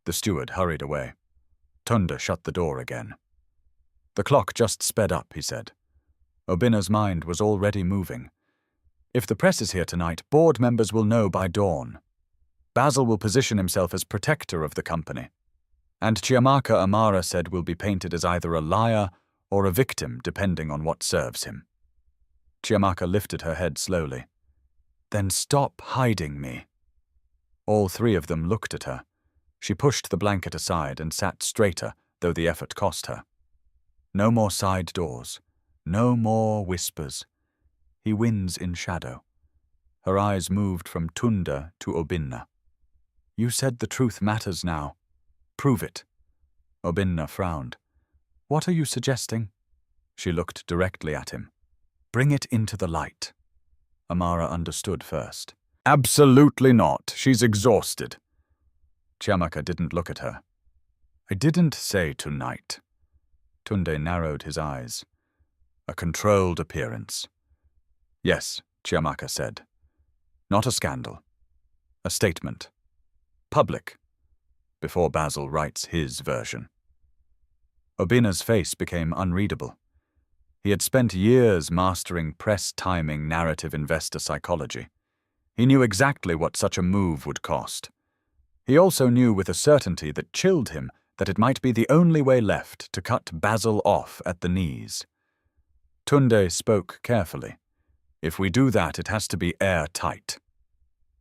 The steward hurried away. Tunda shut the door again. "The clock just sped up," he said. Obinna's mind was already moving. "If the press is here tonight, board members will know by dawn." Basil will position himself as protector of the company. And Chiamaka, Amara said, will be painted as either a liar or a victim, depending on what serves him. Chiamaka lifted her head slowly. Then stop hiding me. All three of them looked at her. She pushed the blanket aside and sat straighter, though the effort cost her. No more side doors. No more whispers. He wins in shadow. Her eyes moved from Tunda to Obinna. You said the truth matters now. Prove it. Obinna frowned. What are you suggesting? She looked directly at him. Bring it into the light. Amara understood first. Absolutely not. She's exhausted. Chiamaka didn't look at her. I didn't say tonight. Tunde narrowed his eyes. A controlled appearance. Yes, Chiamaka said. Not a scandal. A statement. Public. Before Basil writes his version. Obinna's face became unreadable. He had spent years mastering press timing narrative investor psychology. He knew exactly what such a move would cost. He also knew with a certainty that chilled him that it might be the only way left to cut Basil off at the knees. Tunde spoke carefully. If we do that, it has to be airtight.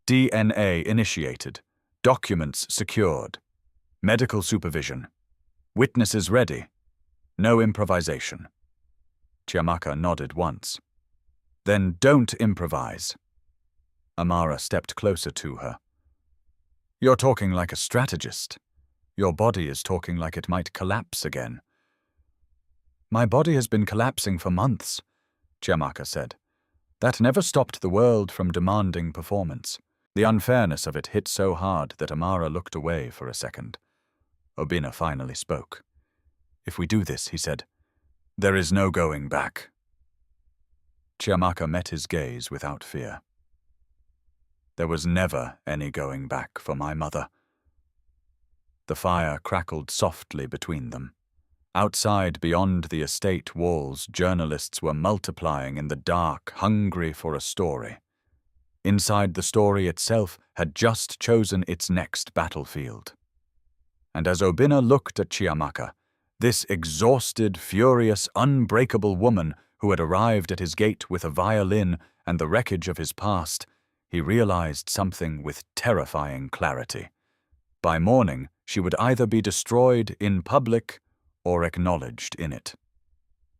DNA initiated. Documents secured. Medical supervision. Witnesses ready. No improvisation. Chiamaka nodded once. Then don't improvise. Amara stepped closer to her. You're talking like a strategist. Your body is talking like it might collapse again. My body has been collapsing for months, Chiamaka said. That never stopped the world from demanding performance. The unfairness of it hit so hard that Amara looked away for a second. Obinna finally spoke. If we do this, he said, there is no going back. Chiamaka met his gaze without fear. There was never any going back for my mother. The fire crackled softly between them. Outside, beyond the estate walls, journalists were multiplying in the dark, hungry for a story. Inside, the story itself had just chosen its next battlefield. And as Obinna looked at Chiamaka, this exhausted, furious, unbreakable woman who had arrived at his gate with a violin and the wreckage of his past, he realized something with terrifying clarity. By morning, she would either be destroyed in public or acknowledged in it.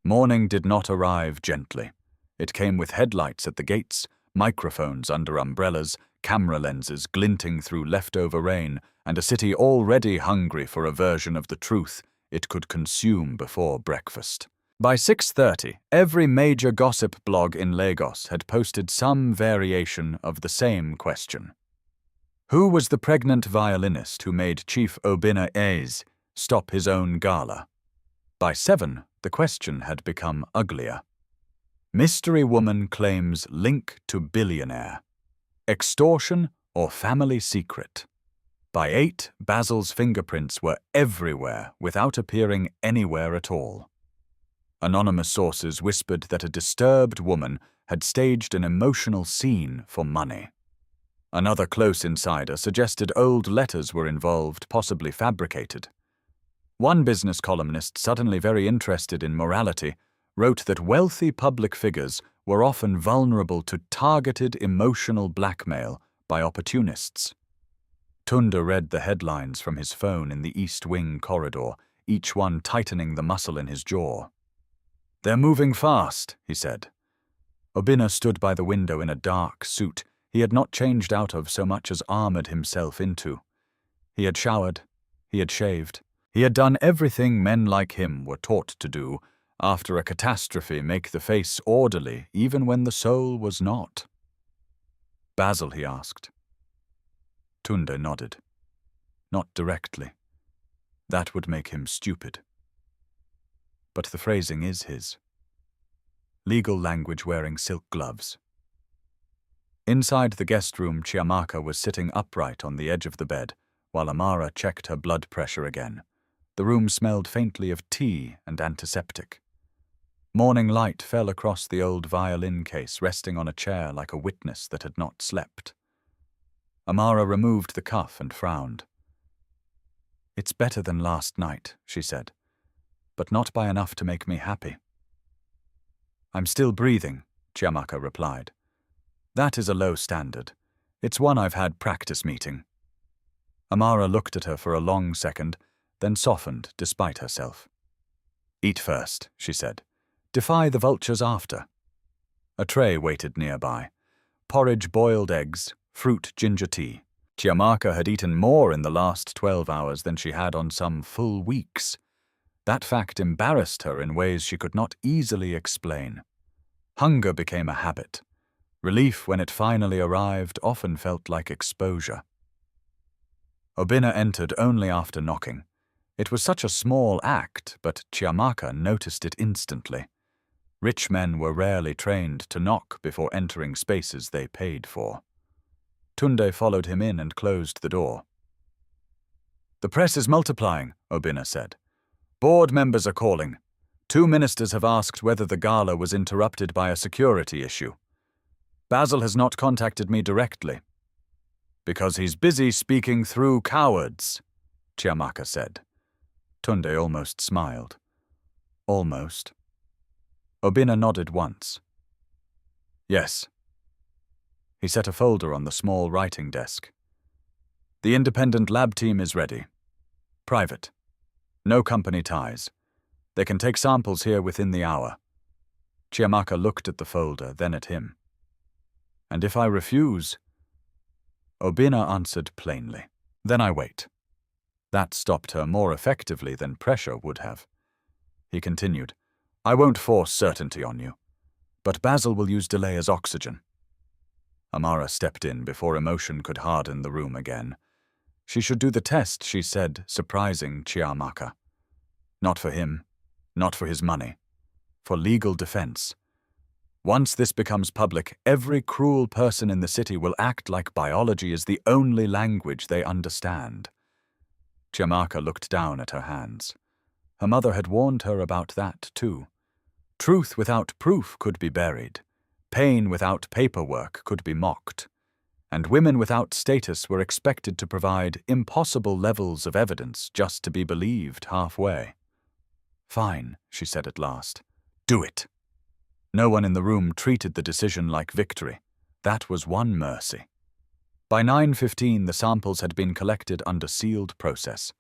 Morning did not arrive gently. It came with headlights at the gates, microphones under umbrellas, camera lenses glinting through leftover rain, and a city already hungry for a version of the truth it could consume before breakfast. By 6:30, every major gossip blog in Lagos had posted some variation of the same question. Who was the pregnant violinist who made Chief Obinna Eze stop his own gala? By 7, the question had become uglier. Mystery woman claims link to billionaire. Extortion or family secret? By 8, Basil's fingerprints were everywhere without appearing anywhere at all. Anonymous sources whispered that a disturbed woman had staged an emotional scene for money. Another close insider suggested old letters were involved, possibly fabricated. One business columnist, suddenly very interested in morality, wrote that wealthy public figures were often vulnerable to targeted emotional blackmail by opportunists. Tunda read the headlines from his phone in the East Wing corridor, each one tightening the muscle in his jaw. They're moving fast, he said. Obinna stood by the window in a dark suit he had not changed out of so much as armored himself into. He had showered, he had shaved, he had done everything men like him were taught to do after a catastrophe, make the face orderly even when the soul was not. Basil, he asked. Tunde nodded. Not directly. That would make him stupid. But the phrasing is his. Legal language wearing silk gloves. Inside the guest room, Chiamaka was sitting upright on the edge of the bed, while Amara checked her blood pressure again. The room smelled faintly of tea and antiseptic. Morning light fell across the old violin case resting on a chair like a witness that had not slept. Amara removed the cuff and frowned. "It's better than last night," she said, "but not by enough to make me happy." "I'm still breathing," Chiamaka replied. "That is a low standard. It's one I've had practice meeting." Amara looked at her for a long second, then softened despite herself. "Eat first," she said. "Defy the vultures after." A tray waited nearby. Porridge, boiled eggs, fruit, ginger tea. Chiamaka had eaten more in the last 12 hours than she had on some full weeks. That fact embarrassed her in ways she could not easily explain. Hunger became a habit. Relief, when it finally arrived, often felt like exposure. Obina entered only after knocking. It was such a small act, but Chiamaka noticed it instantly. Rich men were rarely trained to knock before entering spaces they paid for. Tunde followed him in and closed the door. "The press is multiplying," Obina said. "Board members are calling. 2 ministers have asked whether the gala was interrupted by a security issue. Basil has not contacted me directly." "Because he's busy speaking through cowards," Chiamaka said. Tunde almost smiled. "Almost." Obina nodded once. "Yes." He set a folder on the small writing desk. "The independent lab team is ready. Private. No company ties. They can take samples here within the hour." Chiamaka looked at the folder, then at him. "And if I refuse?" Obina answered plainly. "Then I wait." That stopped her more effectively than pressure would have. He continued, "I won't force certainty on you, but Basil will use delay as oxygen." Amara stepped in before emotion could harden the room again. She should do the test, she said, surprising Chiamaka. Not for him, not for his money, for legal defense. Once this becomes public, every cruel person in the city will act like biology is the only language they understand. Chiamaka looked down at her hands. Her mother had warned her about that, too. Truth without proof could be buried. Pain without paperwork could be mocked. And women without status were expected to provide impossible levels of evidence just to be believed halfway. "Fine," she said at last. "Do it." No one in the room treated the decision like victory. That was one mercy. By 9:15, the samples had been collected under sealed process.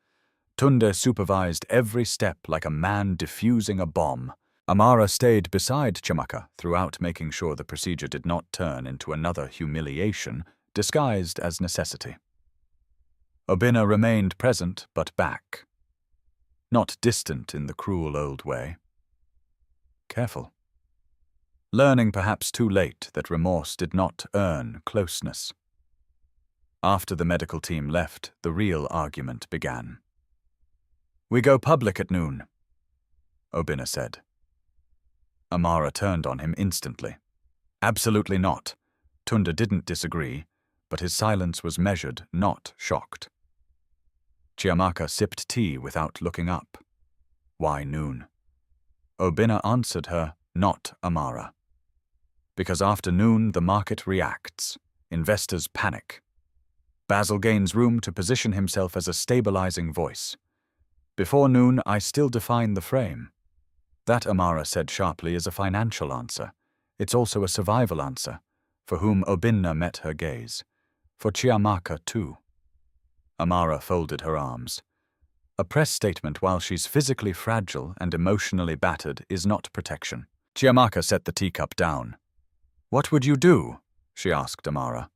Tunde supervised every step like a man defusing a bomb. Amara stayed beside Chiamaka throughout, making sure the procedure did not turn into another humiliation disguised as necessity. Obina remained present but back. Not distant in the cruel old way. Careful. Learning perhaps too late that remorse did not earn closeness. After the medical team left, the real argument began. "We go public at noon," Obina said. Amara turned on him instantly. "Absolutely not." Tunde didn't disagree, but his silence was measured, not shocked. Chiamaka sipped tea without looking up. "Why noon?" Obina answered her, not Amara. "Because after noon the market reacts. Investors panic. Basil gains room to position himself as a stabilizing voice. Before noon I still define the frame." That, Amara said sharply, is a financial answer. It's also a survival answer, for whom Obina met her gaze. For Chiamaka, too. Amara folded her arms. A press statement while she's physically fragile and emotionally battered is not protection. Chiamaka set the teacup down. "What would you do?" she asked Amara.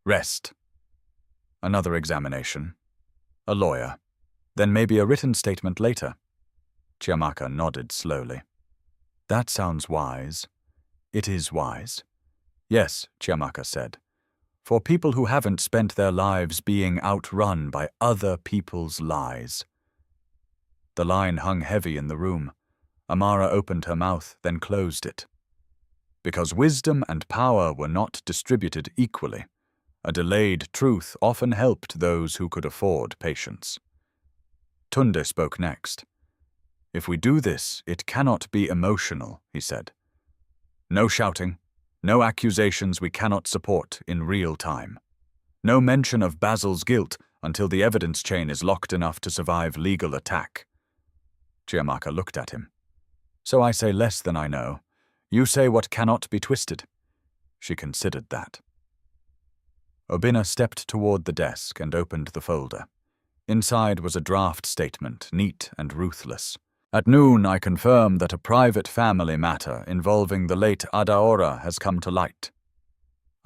"Rest. Another examination. A lawyer. Then maybe a written statement later." Chiamaka nodded slowly. "That sounds wise." "It is wise." "Yes," Chiamaka said. "For people who haven't spent their lives being outrun by other people's lies." The line hung heavy in the room. Amara opened her mouth, then closed it. Because wisdom and power were not distributed equally, a delayed truth often helped those who could afford patience. Tunde spoke next. "If we do this, it cannot be emotional," he said. "No shouting, no accusations we cannot support in real time. No mention of Basil's guilt until the evidence chain is locked enough to survive legal attack. Chiamaka looked at him. So I say less than I know. You say what cannot be twisted. She considered that. Obinna stepped toward the desk and opened the folder. Inside was a draft statement, neat and ruthless. At noon, I confirm that a private family matter involving the late Adaora has come to light.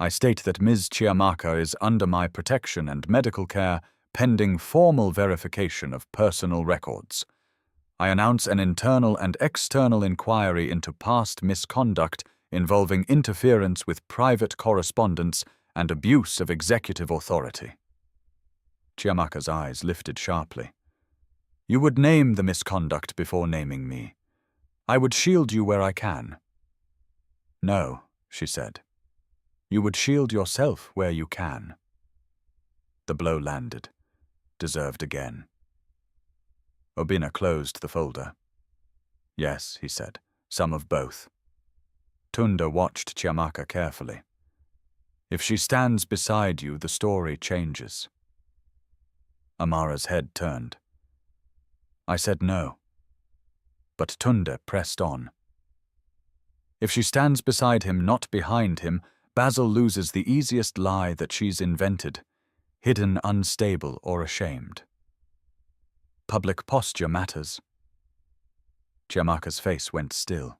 I state that Ms. Chiamaka is under my protection and medical care pending formal verification of personal records. I announce an internal and external inquiry into past misconduct involving interference with private correspondence and abuse of executive authority. Chiamaka's eyes lifted sharply. You would name the misconduct before naming me. I would shield you where I can. No, she said. You would shield yourself where you can. The blow landed. Deserved again. Obinna closed the folder. Yes, he said, some of both. Tunda watched Chiamaka carefully. If she stands beside you, the story changes. Amara's head turned. I said no. But Tunda pressed on. If she stands beside him, not behind him, Basil loses the easiest lie that she's invented, hidden, unstable, or ashamed. Public posture matters. Chiamaka's face went still.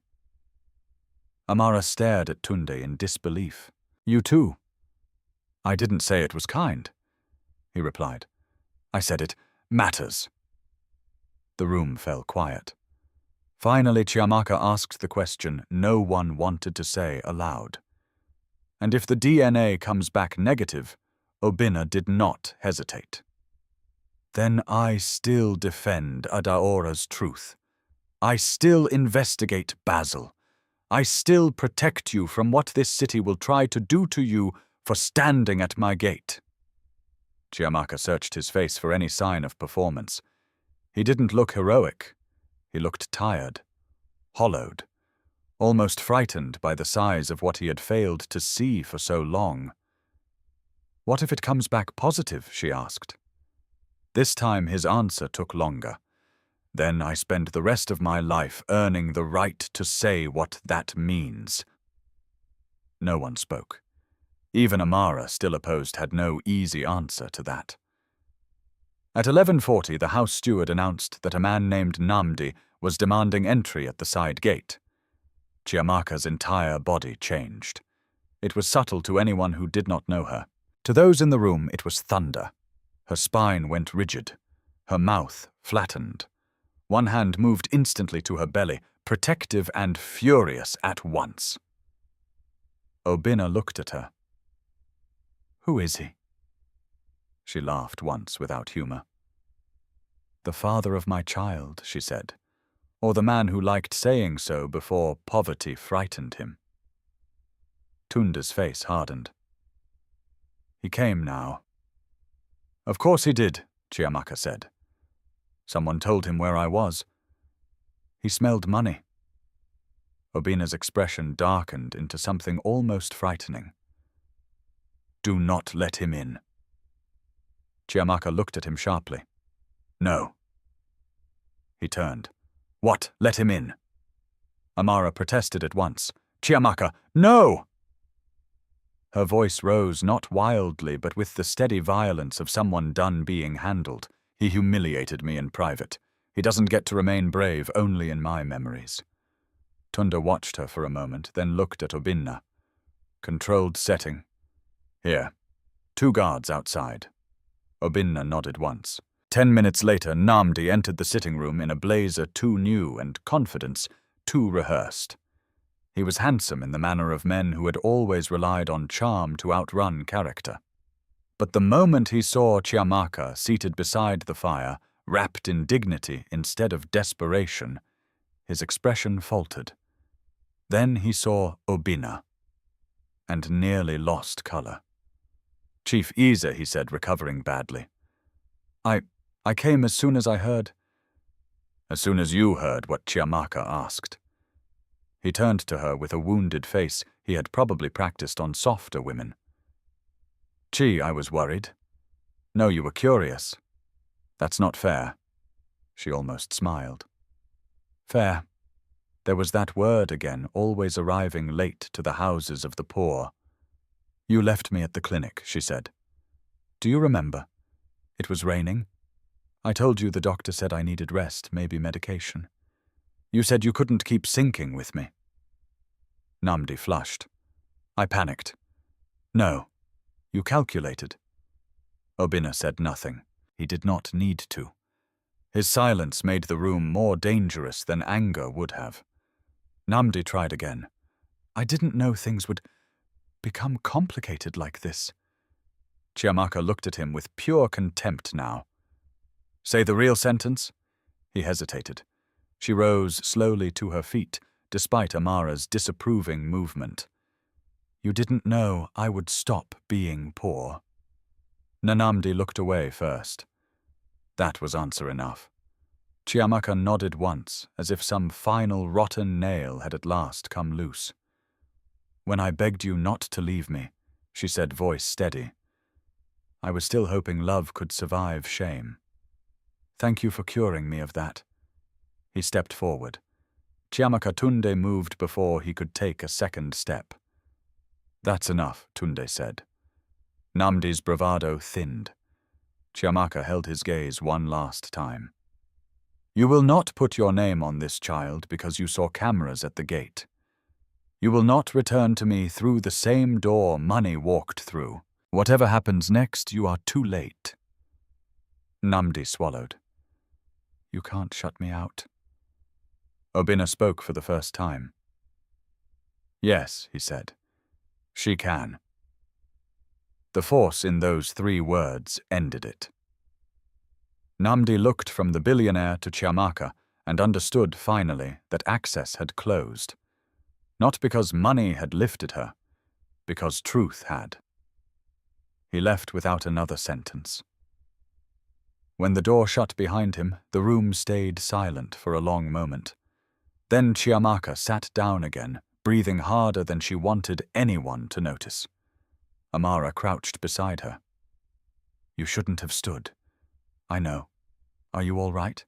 Amara stared at Tunde in disbelief. You too? I didn't say it was kind, he replied. I said it matters. The room fell quiet. Finally, Chiamaka asked the question no one wanted to say aloud. And if the DNA comes back negative, Obinna did not hesitate. Then I still defend Adaora's truth. I still investigate Basil. I still protect you from what this city will try to do to you for standing at my gate. Chiamaka searched his face for any sign of performance. He didn't look heroic. He looked tired, hollowed, almost frightened by the size of what he had failed to see for so long. What if it comes back positive, she asked. This time his answer took longer. Then I spend the rest of my life earning the right to say what that means. No one spoke. Even Amara, still opposed, had no easy answer to that. At 11:40, the house steward announced that a man named Namdi was demanding entry at the side gate. Chiamaka's entire body changed. It was subtle to anyone who did not know her. To those in the room, it was thunder. Her spine went rigid. Her mouth flattened. One hand moved instantly to her belly, protective and furious at once. Obinna looked at her. Who is he? She laughed once without humor. The father of my child, she said, or the man who liked saying so before poverty frightened him. Tunda's face hardened. He came now. Of course he did, Chiamaka said. Someone told him where I was. He smelled money. Obinna's expression darkened into something almost frightening. Do not let him in. Chiamaka looked at him sharply. No. He turned. What? Let him in. Amara protested at once. Chiamaka, no! Her voice rose not wildly, but with the steady violence of someone done being handled. He humiliated me in private. He doesn't get to remain brave only in my memories. Tunda watched her for a moment, then looked at Obinna. Controlled setting. Here. 2 guards outside. Obinna nodded once. 10 minutes later, Namdi entered the sitting room in a blazer too new and confidence too rehearsed. He was handsome in the manner of men who had always relied on charm to outrun character. But the moment he saw Chiamaka seated beside the fire, wrapped in dignity instead of desperation, his expression faltered. Then he saw Obinna, and nearly lost color. Chief Ise, he said, recovering badly. I came as soon as I heard. As soon as you heard what Chiamaka asked. He turned to her with a wounded face he had probably practiced on softer women. Gee, I was worried. No, you were curious. That's not fair. She almost smiled. Fair. There was that word again, always arriving late to the houses of the poor. You left me at the clinic, she said. Do you remember? It was raining. I told you the doctor said I needed rest, maybe medication. You said you couldn't keep sinking with me. Namdi flushed. I panicked. No. You calculated. Obina said nothing. He did not need to. His silence made the room more dangerous than anger would have. Namdi tried again. I didn't know things would become complicated like this. Chiamaka looked at him with pure contempt now. Say the real sentence? He hesitated. She rose slowly to her feet, despite Amara's disapproving movement. You didn't know I would stop being poor. Nanamdi looked away first. That was answer enough. Chiamaka nodded once, as if some final rotten nail had at last come loose. When I begged you not to leave me, she said, voice steady. I was still hoping love could survive shame. Thank you for curing me of that. He stepped forward. Chiamaka Tunde moved before he could take a second step. That's enough, Tunde said. Namdi's bravado thinned. Chiamaka held his gaze one last time. You will not put your name on this child because you saw cameras at the gate. You will not return to me through the same door money walked through. Whatever happens next, you are too late. Namdi swallowed. You can't shut me out. Obina spoke for the first time. Yes, he said. She can. The force in those 3 words ended it. Namdi looked from the billionaire to Chiamaka and understood finally that access had closed. Not because money had lifted her, because truth had. He left without another sentence. When the door shut behind him, the room stayed silent for a long moment. Then Chiamaka sat down again, breathing harder than she wanted anyone to notice. Amara crouched beside her. You shouldn't have stood. I know. Are you all right?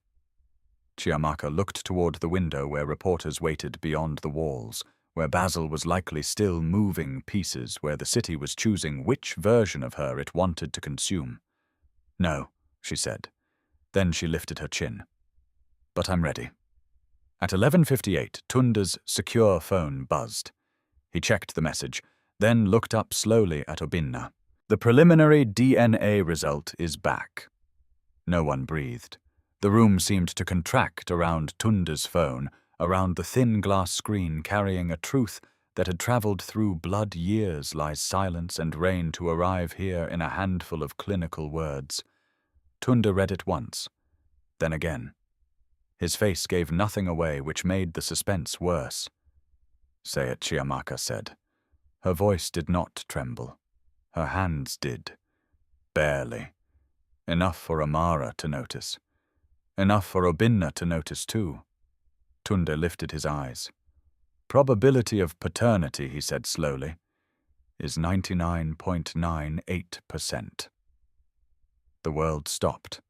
Chiamaka looked toward the window where reporters waited beyond the walls, where Basil was likely still moving pieces, where the city was choosing which version of her it wanted to consume. No, she said. Then she lifted her chin. But I'm ready. At 11:58, Tunde's secure phone buzzed. He checked the message, then looked up slowly at Obina. The preliminary DNA result is back. No one breathed. The room seemed to contract around Tunde's phone, around the thin glass screen carrying a truth that had traveled through blood years lies silence and rain to arrive here in a handful of clinical words. Tunde read it once, then again. His face gave nothing away, which made the suspense worse. Say it, Chiamaka said. Her voice did not tremble. Her hands did. Barely. Enough for Amara to notice. Enough for Obina to notice too. Tunde lifted his eyes. Probability of paternity, he said slowly, is 99.98%. The world stopped.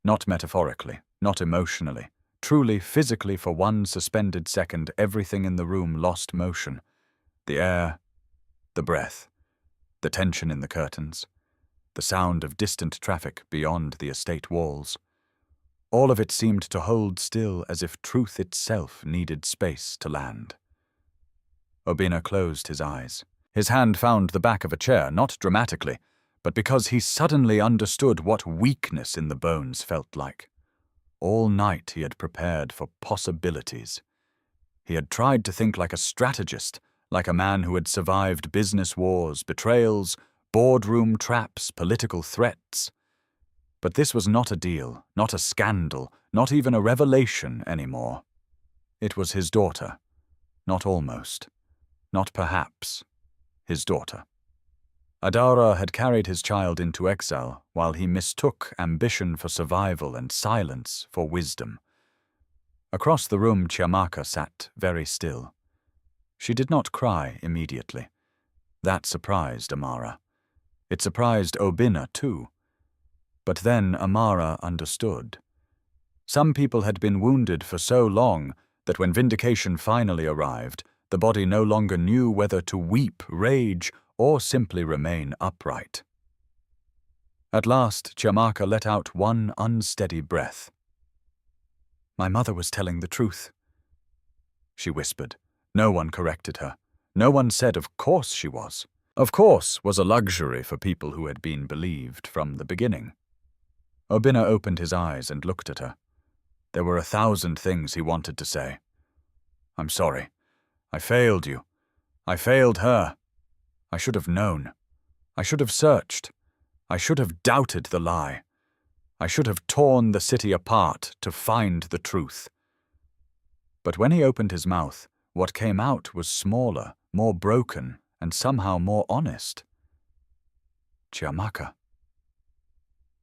Not metaphorically, not emotionally. Truly, physically, for one suspended second, everything in the room lost motion. The air, the breath, the tension in the curtains, the sound of distant traffic beyond the estate walls. All of it seemed to hold still as if truth itself needed space to land. Obina closed his eyes. His hand found the back of a chair, not dramatically, but because he suddenly understood what weakness in the bones felt like. All night he had prepared for possibilities. He had tried to think like a strategist, like a man who had survived business wars, betrayals, boardroom traps, political threats. But this was not a deal, not a scandal, not even a revelation anymore. It was his daughter. Not almost. Not perhaps. His daughter. Adara had carried his child into exile while he mistook ambition for survival and silence for wisdom. Across the room, Chiamaka sat very still. She did not cry immediately. That surprised Amara. It surprised Obina too. But then Amara understood. Some people had been wounded for so long that when vindication finally arrived, the body no longer knew whether to weep, rage, or simply remain upright. At last, Chiamaka let out one unsteady breath. "My mother was telling the truth," she whispered. No one corrected her. No one said of course she was. Of course was a luxury for people who had been believed from the beginning. Obina opened his eyes and looked at her. There were 1,000 things he wanted to say. "I'm sorry. I failed you. I failed her. I should have known. I should have searched. I should have doubted the lie. I should have torn the city apart to find the truth." But when he opened his mouth, what came out was smaller, more broken, and somehow more honest. "Chiamaka."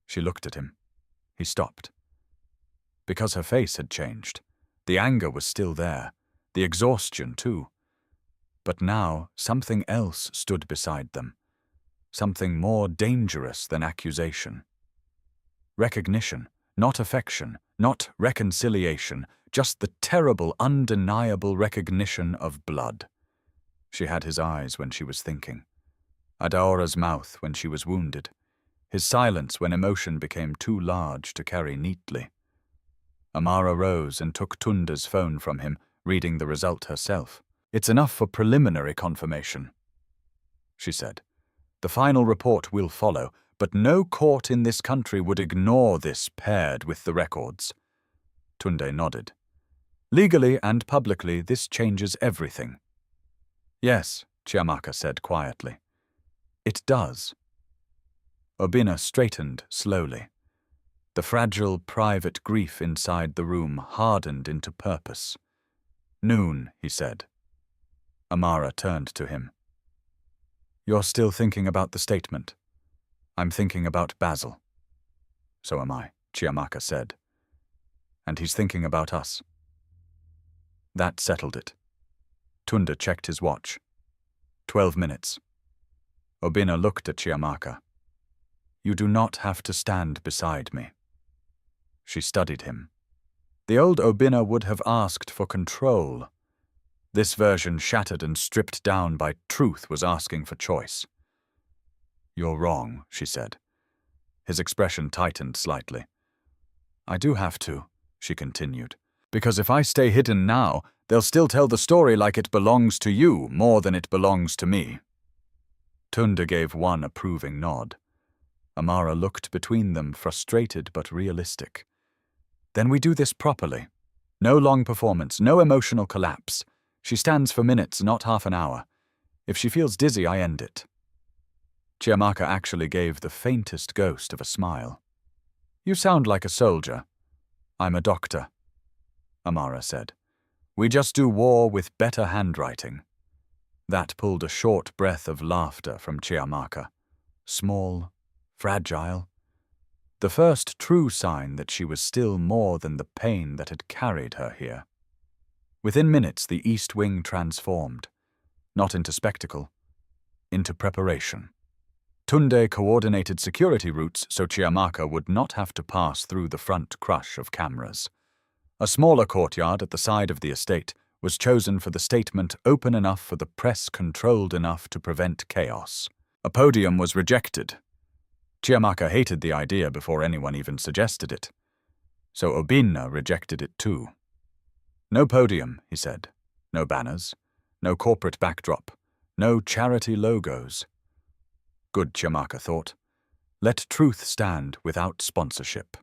She looked at him. He stopped. Because her face had changed. The anger was still there, the exhaustion too. But now something else stood beside them. Something more dangerous than accusation. Recognition, not affection, not reconciliation, just the terrible, undeniable recognition of blood. She had his eyes when she was thinking. Adaora's mouth when she was wounded. His silence when emotion became too large to carry neatly. Amara rose and took Tunda's phone from him, reading the result herself. "It's enough for preliminary confirmation," she said. "The final report will follow, but no court in this country would ignore this paired with the records." Tunde nodded. "Legally and publicly, this changes everything." "Yes," Chiamaka said quietly. "It does." Obina straightened slowly. The fragile, private grief inside the room hardened into purpose. "Noon," he said. Amara turned to him. "You're still thinking about the statement?" "I'm thinking about Basil." "So am I," Chiamaka said. "And he's thinking about us." That settled it. Tunda checked his watch. 12 minutes. Obina looked at Chiamaka. "You do not have to stand beside me." She studied him. The old Obina would have asked for control. This version, shattered and stripped down by truth, was asking for choice. "You're wrong," she said. His expression tightened slightly. "I do have to," she continued, "because if I stay hidden now, they'll still tell the story like it belongs to you more than it belongs to me." Tunda gave one approving nod. Amara looked between them, frustrated but realistic. "Then we do this properly. No long performance, no emotional collapse. She stands for minutes, not half an hour. If she feels dizzy, I end it." Chiamaka actually gave the faintest ghost of a smile. "You sound like a soldier." "I'm a doctor," Amara said. "We just do war with better handwriting." That pulled a short breath of laughter from Chiamaka. Small, fragile. The first true sign that she was still more than the pain that had carried her here. Within minutes, the East Wing transformed. Not into spectacle, into preparation. Tunde coordinated security routes so Chiamaka would not have to pass through the front crush of cameras. A smaller courtyard at the side of the estate was chosen for the statement, open enough for the press, controlled enough to prevent chaos. A podium was rejected. Chiamaka hated the idea before anyone even suggested it. So Obina rejected it too. "No podium," he said. "No banners. No corporate backdrop. No charity logos." Good, Chiamaka thought. Let truth stand without sponsorship.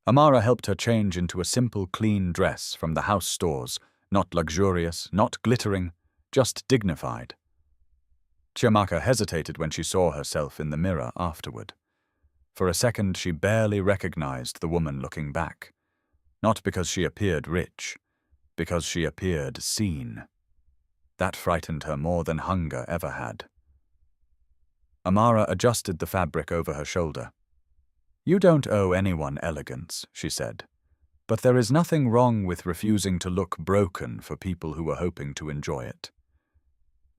Amara helped her change into a simple, clean dress from the house stores, not luxurious, not glittering, just dignified. Chiamaka hesitated when she saw herself in the mirror afterward. For a second, she barely recognized the woman looking back. Not because she appeared rich, because she appeared seen. That frightened her more than hunger ever had. Amara adjusted the fabric over her shoulder. "You don't owe anyone elegance," she said. "But there is nothing wrong with refusing to look broken for people who are hoping to enjoy it."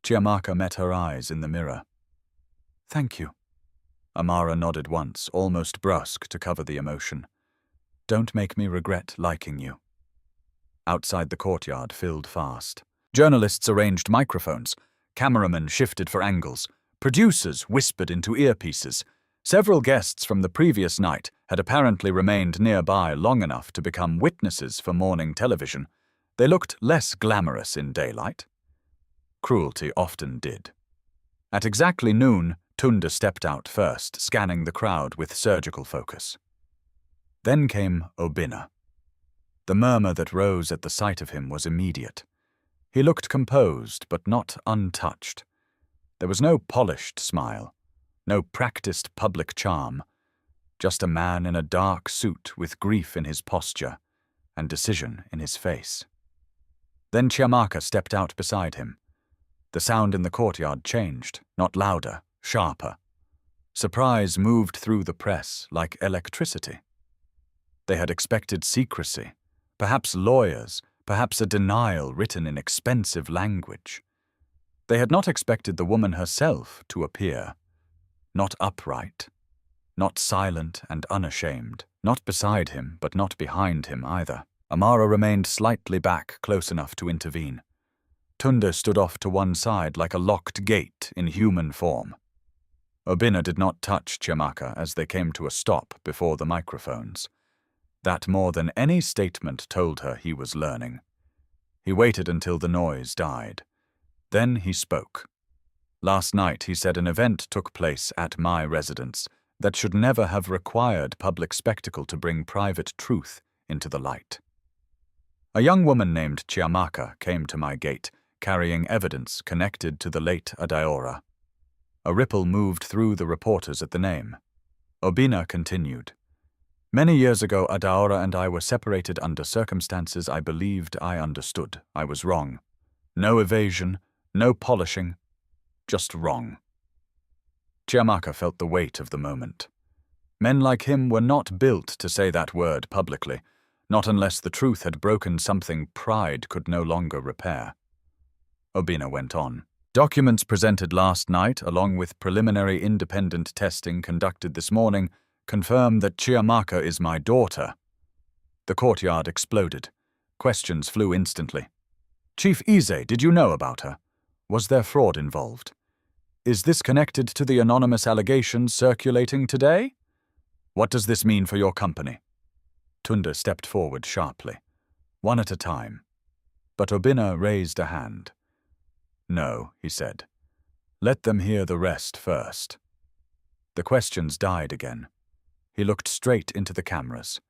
Chiamaka met her eyes in the mirror. Thank you. Amara nodded once, almost brusque to cover the emotion. Don't make me regret liking you. Outside the courtyard filled fast. Journalists arranged microphones. Cameramen shifted for angles. Producers whispered into earpieces. Several guests from the previous night had apparently remained nearby long enough to become witnesses for morning television. They looked less glamorous in daylight. Cruelty often did. At exactly noon, Tunda stepped out first, scanning the crowd with surgical focus. Then came Obina. The murmur that rose at the sight of him was immediate. He looked composed, but not untouched. There was no polished smile, no practiced public charm, just a man in a dark suit with grief in his posture and decision in his face. Then Chiamaka stepped out beside him. The sound in the courtyard changed, not louder, sharper. Surprise moved through the press like electricity. They had expected secrecy, perhaps lawyers, perhaps a denial written in expensive language. They had not expected the woman herself to appear. Not upright, not silent and unashamed, not beside him, but not behind him either. Amara remained slightly back, close enough to intervene. Tunda stood off to one side like a locked gate in human form. Obina did not touch Chiamaka as they came to a stop before the microphones. That more than any statement told her he was learning. He waited until the noise died. Then he spoke. Last night, he said, an event took place at my residence that should never have required public spectacle to bring private truth into the light. A young woman named Chiamaka came to my gate, carrying evidence connected to the late Adaora. A ripple moved through the reporters at the name. Obina continued. Many years ago, Adaora and I were separated under circumstances I believed I understood. I was wrong. No evasion, no polishing, just wrong. Chiamaka felt the weight of the moment. Men like him were not built to say that word publicly, not unless the truth had broken something pride could no longer repair. Obina went on. Documents presented last night, along with preliminary independent testing conducted this morning, confirm that Chiamaka is my daughter. The courtyard exploded. Questions flew instantly. Chief Ize, did you know about her? Was there fraud involved? Is this connected to the anonymous allegations circulating today? What does this mean for your company? Tunda stepped forward sharply, one at a time. But Obina raised a hand. No, he said. Let them hear the rest first. The questions died again. He looked straight into the cameras.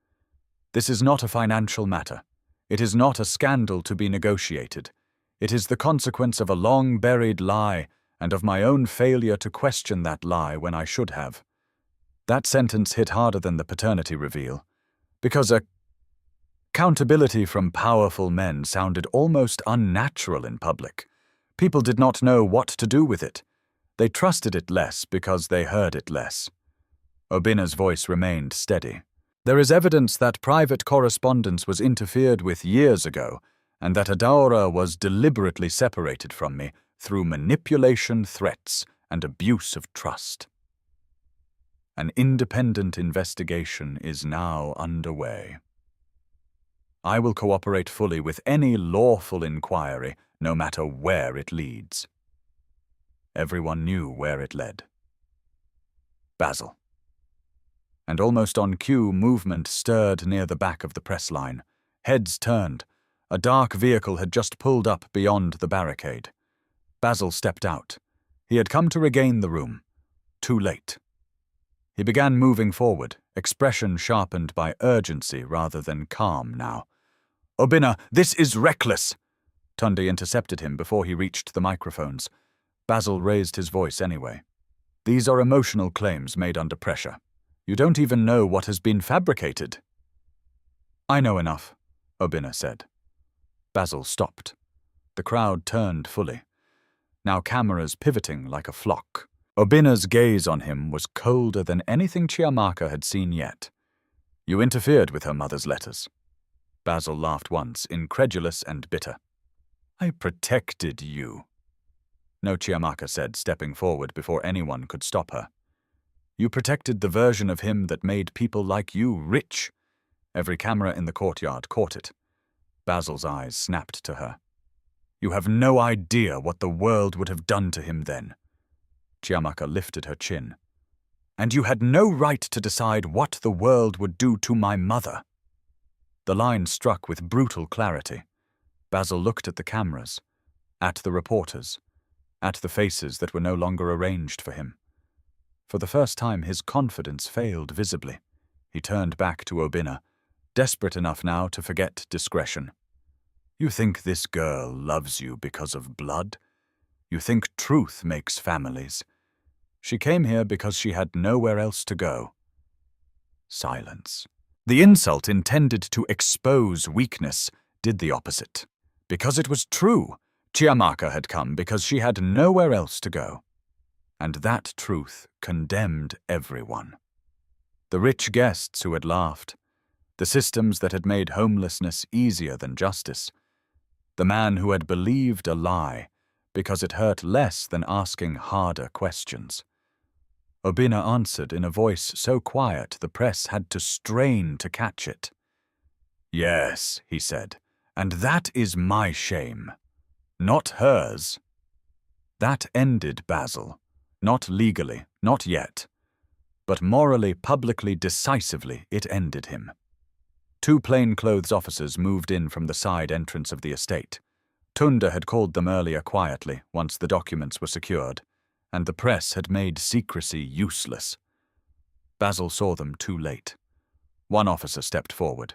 This is not a financial matter. It is not a scandal to be negotiated. It is the consequence of a long-buried lie and of my own failure to question that lie when I should have. That sentence hit harder than the paternity reveal, because accountability from powerful men sounded almost unnatural in public. People did not know what to do with it. They trusted it less because they heard it less. Obina's voice remained steady. There is evidence that private correspondence was interfered with years ago, and that Adaora was deliberately separated from me through manipulation, threats, and abuse of trust. An independent investigation is now underway. I will cooperate fully with any lawful inquiry, no matter where it leads. Everyone knew where it led. Basil. And almost on cue, movement stirred near the back of the press line. Heads turned. A dark vehicle had just pulled up beyond the barricade. Basil stepped out. He had come to regain the room. Too late. He began moving forward, expression sharpened by urgency rather than calm now. Obina, this is reckless! Tunde intercepted him before he reached the microphones. Basil raised his voice anyway. These are emotional claims made under pressure. You don't even know what has been fabricated. I know enough, Obina said. Basil stopped. The crowd turned fully. Now cameras pivoting like a flock. Obina's gaze on him was colder than anything Chiamaka had seen yet. You interfered with her mother's letters. Basil laughed once, incredulous and bitter. I protected you. No, Chiamaka said, stepping forward before anyone could stop her. You protected the version of him that made people like you rich. Every camera in the courtyard caught it. Basil's eyes snapped to her. You have no idea what the world would have done to him then. Chiamaka lifted her chin. And you had no right to decide what the world would do to my mother. The line struck with brutal clarity. Basil looked at the cameras, at the reporters, at the faces that were no longer arranged for him. For the first time, his confidence failed visibly. He turned back to Obinna, desperate enough now to forget discretion. You think this girl loves you because of blood? You think truth makes families? She came here because she had nowhere else to go. Silence. The insult intended to expose weakness did the opposite. Because it was true, Chiamaka had come because she had nowhere else to go. And that truth condemned everyone. The rich guests who had laughed, the systems that had made homelessness easier than justice, the man who had believed a lie because it hurt less than asking harder questions. Obinna answered in a voice so quiet the press had to strain to catch it. Yes, he said, and that is my shame, not hers. That ended Basil, not legally, not yet, but morally, publicly, decisively it ended him. 2 plainclothes officers moved in from the side entrance of the estate. Tunda had called them earlier quietly, once the documents were secured, and the press had made secrecy useless. Basil saw them too late. One officer stepped forward.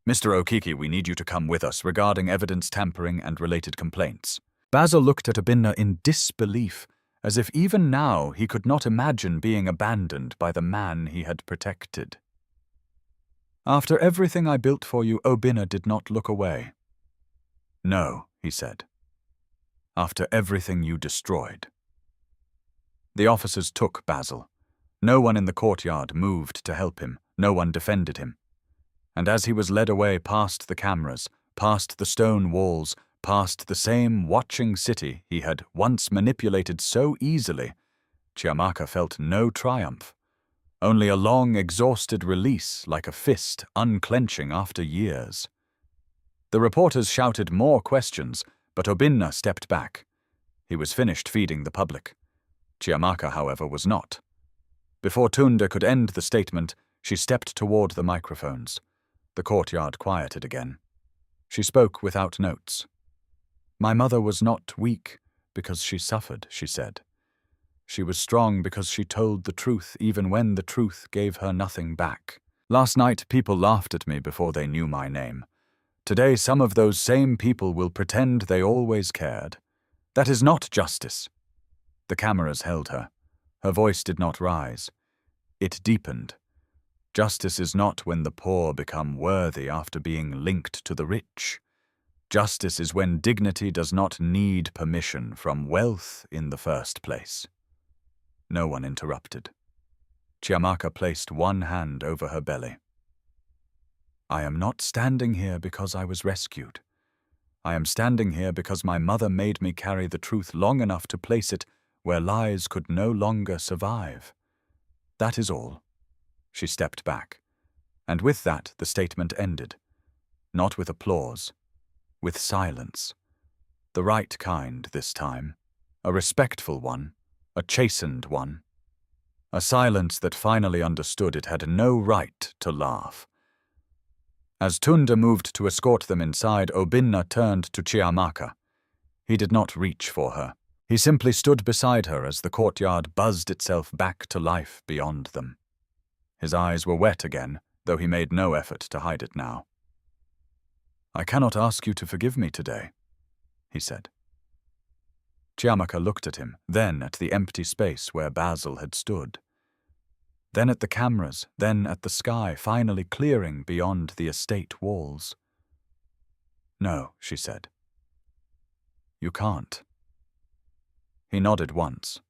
Mr. Okiki, we need you to come with us regarding evidence tampering and related complaints. Basil looked at Obinna in disbelief, as if even now he could not imagine being abandoned by the man he had protected. After everything I built for you, Obinna did not look away. No, he said. After everything you destroyed. The officers took Basil. No one in the courtyard moved to help him. No one defended him. And as he was led away past the cameras, past the stone walls, past the same watching city he had once manipulated so easily, Chiamaka felt no triumph. Only a long, exhausted release like a fist unclenching after years. The reporters shouted more questions, but Obinna stepped back. He was finished feeding the public. Chiamaka, however, was not. Before Tunda could end the statement, she stepped toward the microphones. The courtyard quieted again. She spoke without notes. My mother was not weak because she suffered, she said. She was strong because she told the truth even when the truth gave her nothing back. Last night, people laughed at me before they knew my name. Today, some of those same people will pretend they always cared. That is not justice. The cameras held her. Her voice did not rise. It deepened. Justice is not when the poor become worthy after being linked to the rich. Justice is when dignity does not need permission from wealth in the first place. No one interrupted. Chiamaka placed one hand over her belly. I am not standing here because I was rescued. I am standing here because my mother made me carry the truth long enough to place it where lies could no longer survive. That is all. She stepped back, and with that the statement ended. Not with applause, with silence. The right kind this time, a respectful one, a chastened one. A silence that finally understood it had no right to laugh. As Tunda moved to escort them inside, Obinna turned to Chiamaka. He did not reach for her. He simply stood beside her as the courtyard buzzed itself back to life beyond them. His eyes were wet again, though he made no effort to hide it now. I cannot ask you to forgive me today, he said. Chiamaka looked at him, then at the empty space where Basil had stood. Then at the cameras, then at the sky finally clearing beyond the estate walls. No, she said. You can't. He nodded once.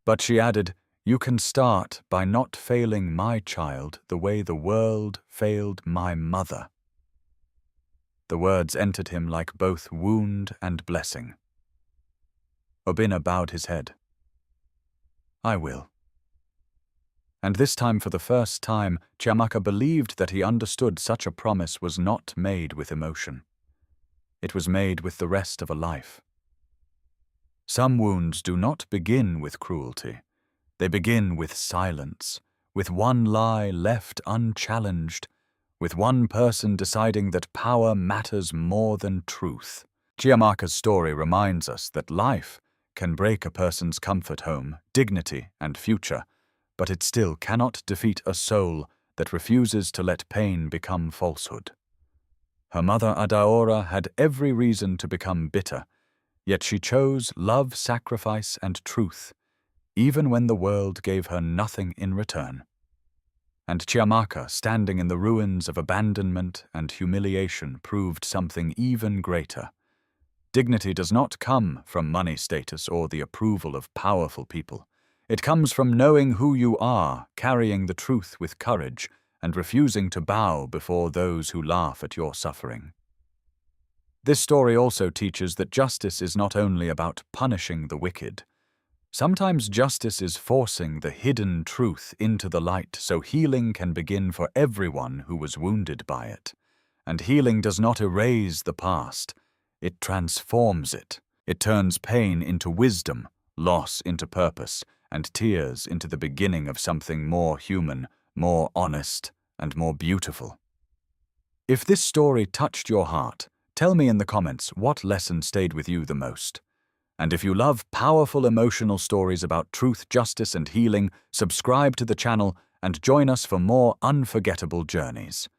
But she added, you can start by not failing my child the way the world failed my mother. The words entered him like both wound and blessing. Obina bowed his head. I will. And this time, for the first time, Chiamaka believed that he understood such a promise was not made with emotion. It was made with the rest of a life. Some wounds do not begin with cruelty. They begin with silence, with one lie left unchallenged, with one person deciding that power matters more than truth. Chiamaka's story reminds us that life can break a person's comfort home, dignity, and future, but it still cannot defeat a soul that refuses to let pain become falsehood. Her mother Adaora had every reason to become bitter, yet she chose love, sacrifice, and truth, even when the world gave her nothing in return. And Chiamaka, standing in the ruins of abandonment and humiliation, proved something even greater. Dignity does not come from money, status, or the approval of powerful people. It comes from knowing who you are, carrying the truth with courage, and refusing to bow before those who laugh at your suffering. This story also teaches that justice is not only about punishing the wicked. Sometimes justice is forcing the hidden truth into the light so healing can begin for everyone who was wounded by it. And healing does not erase the past. It transforms it. It turns pain into wisdom, loss into purpose, and tears into the beginning of something more human, more honest, and more beautiful. If this story touched your heart, tell me in the comments what lesson stayed with you the most. And if you love powerful emotional stories about truth, justice, and healing, subscribe to the channel and join us for more unforgettable journeys.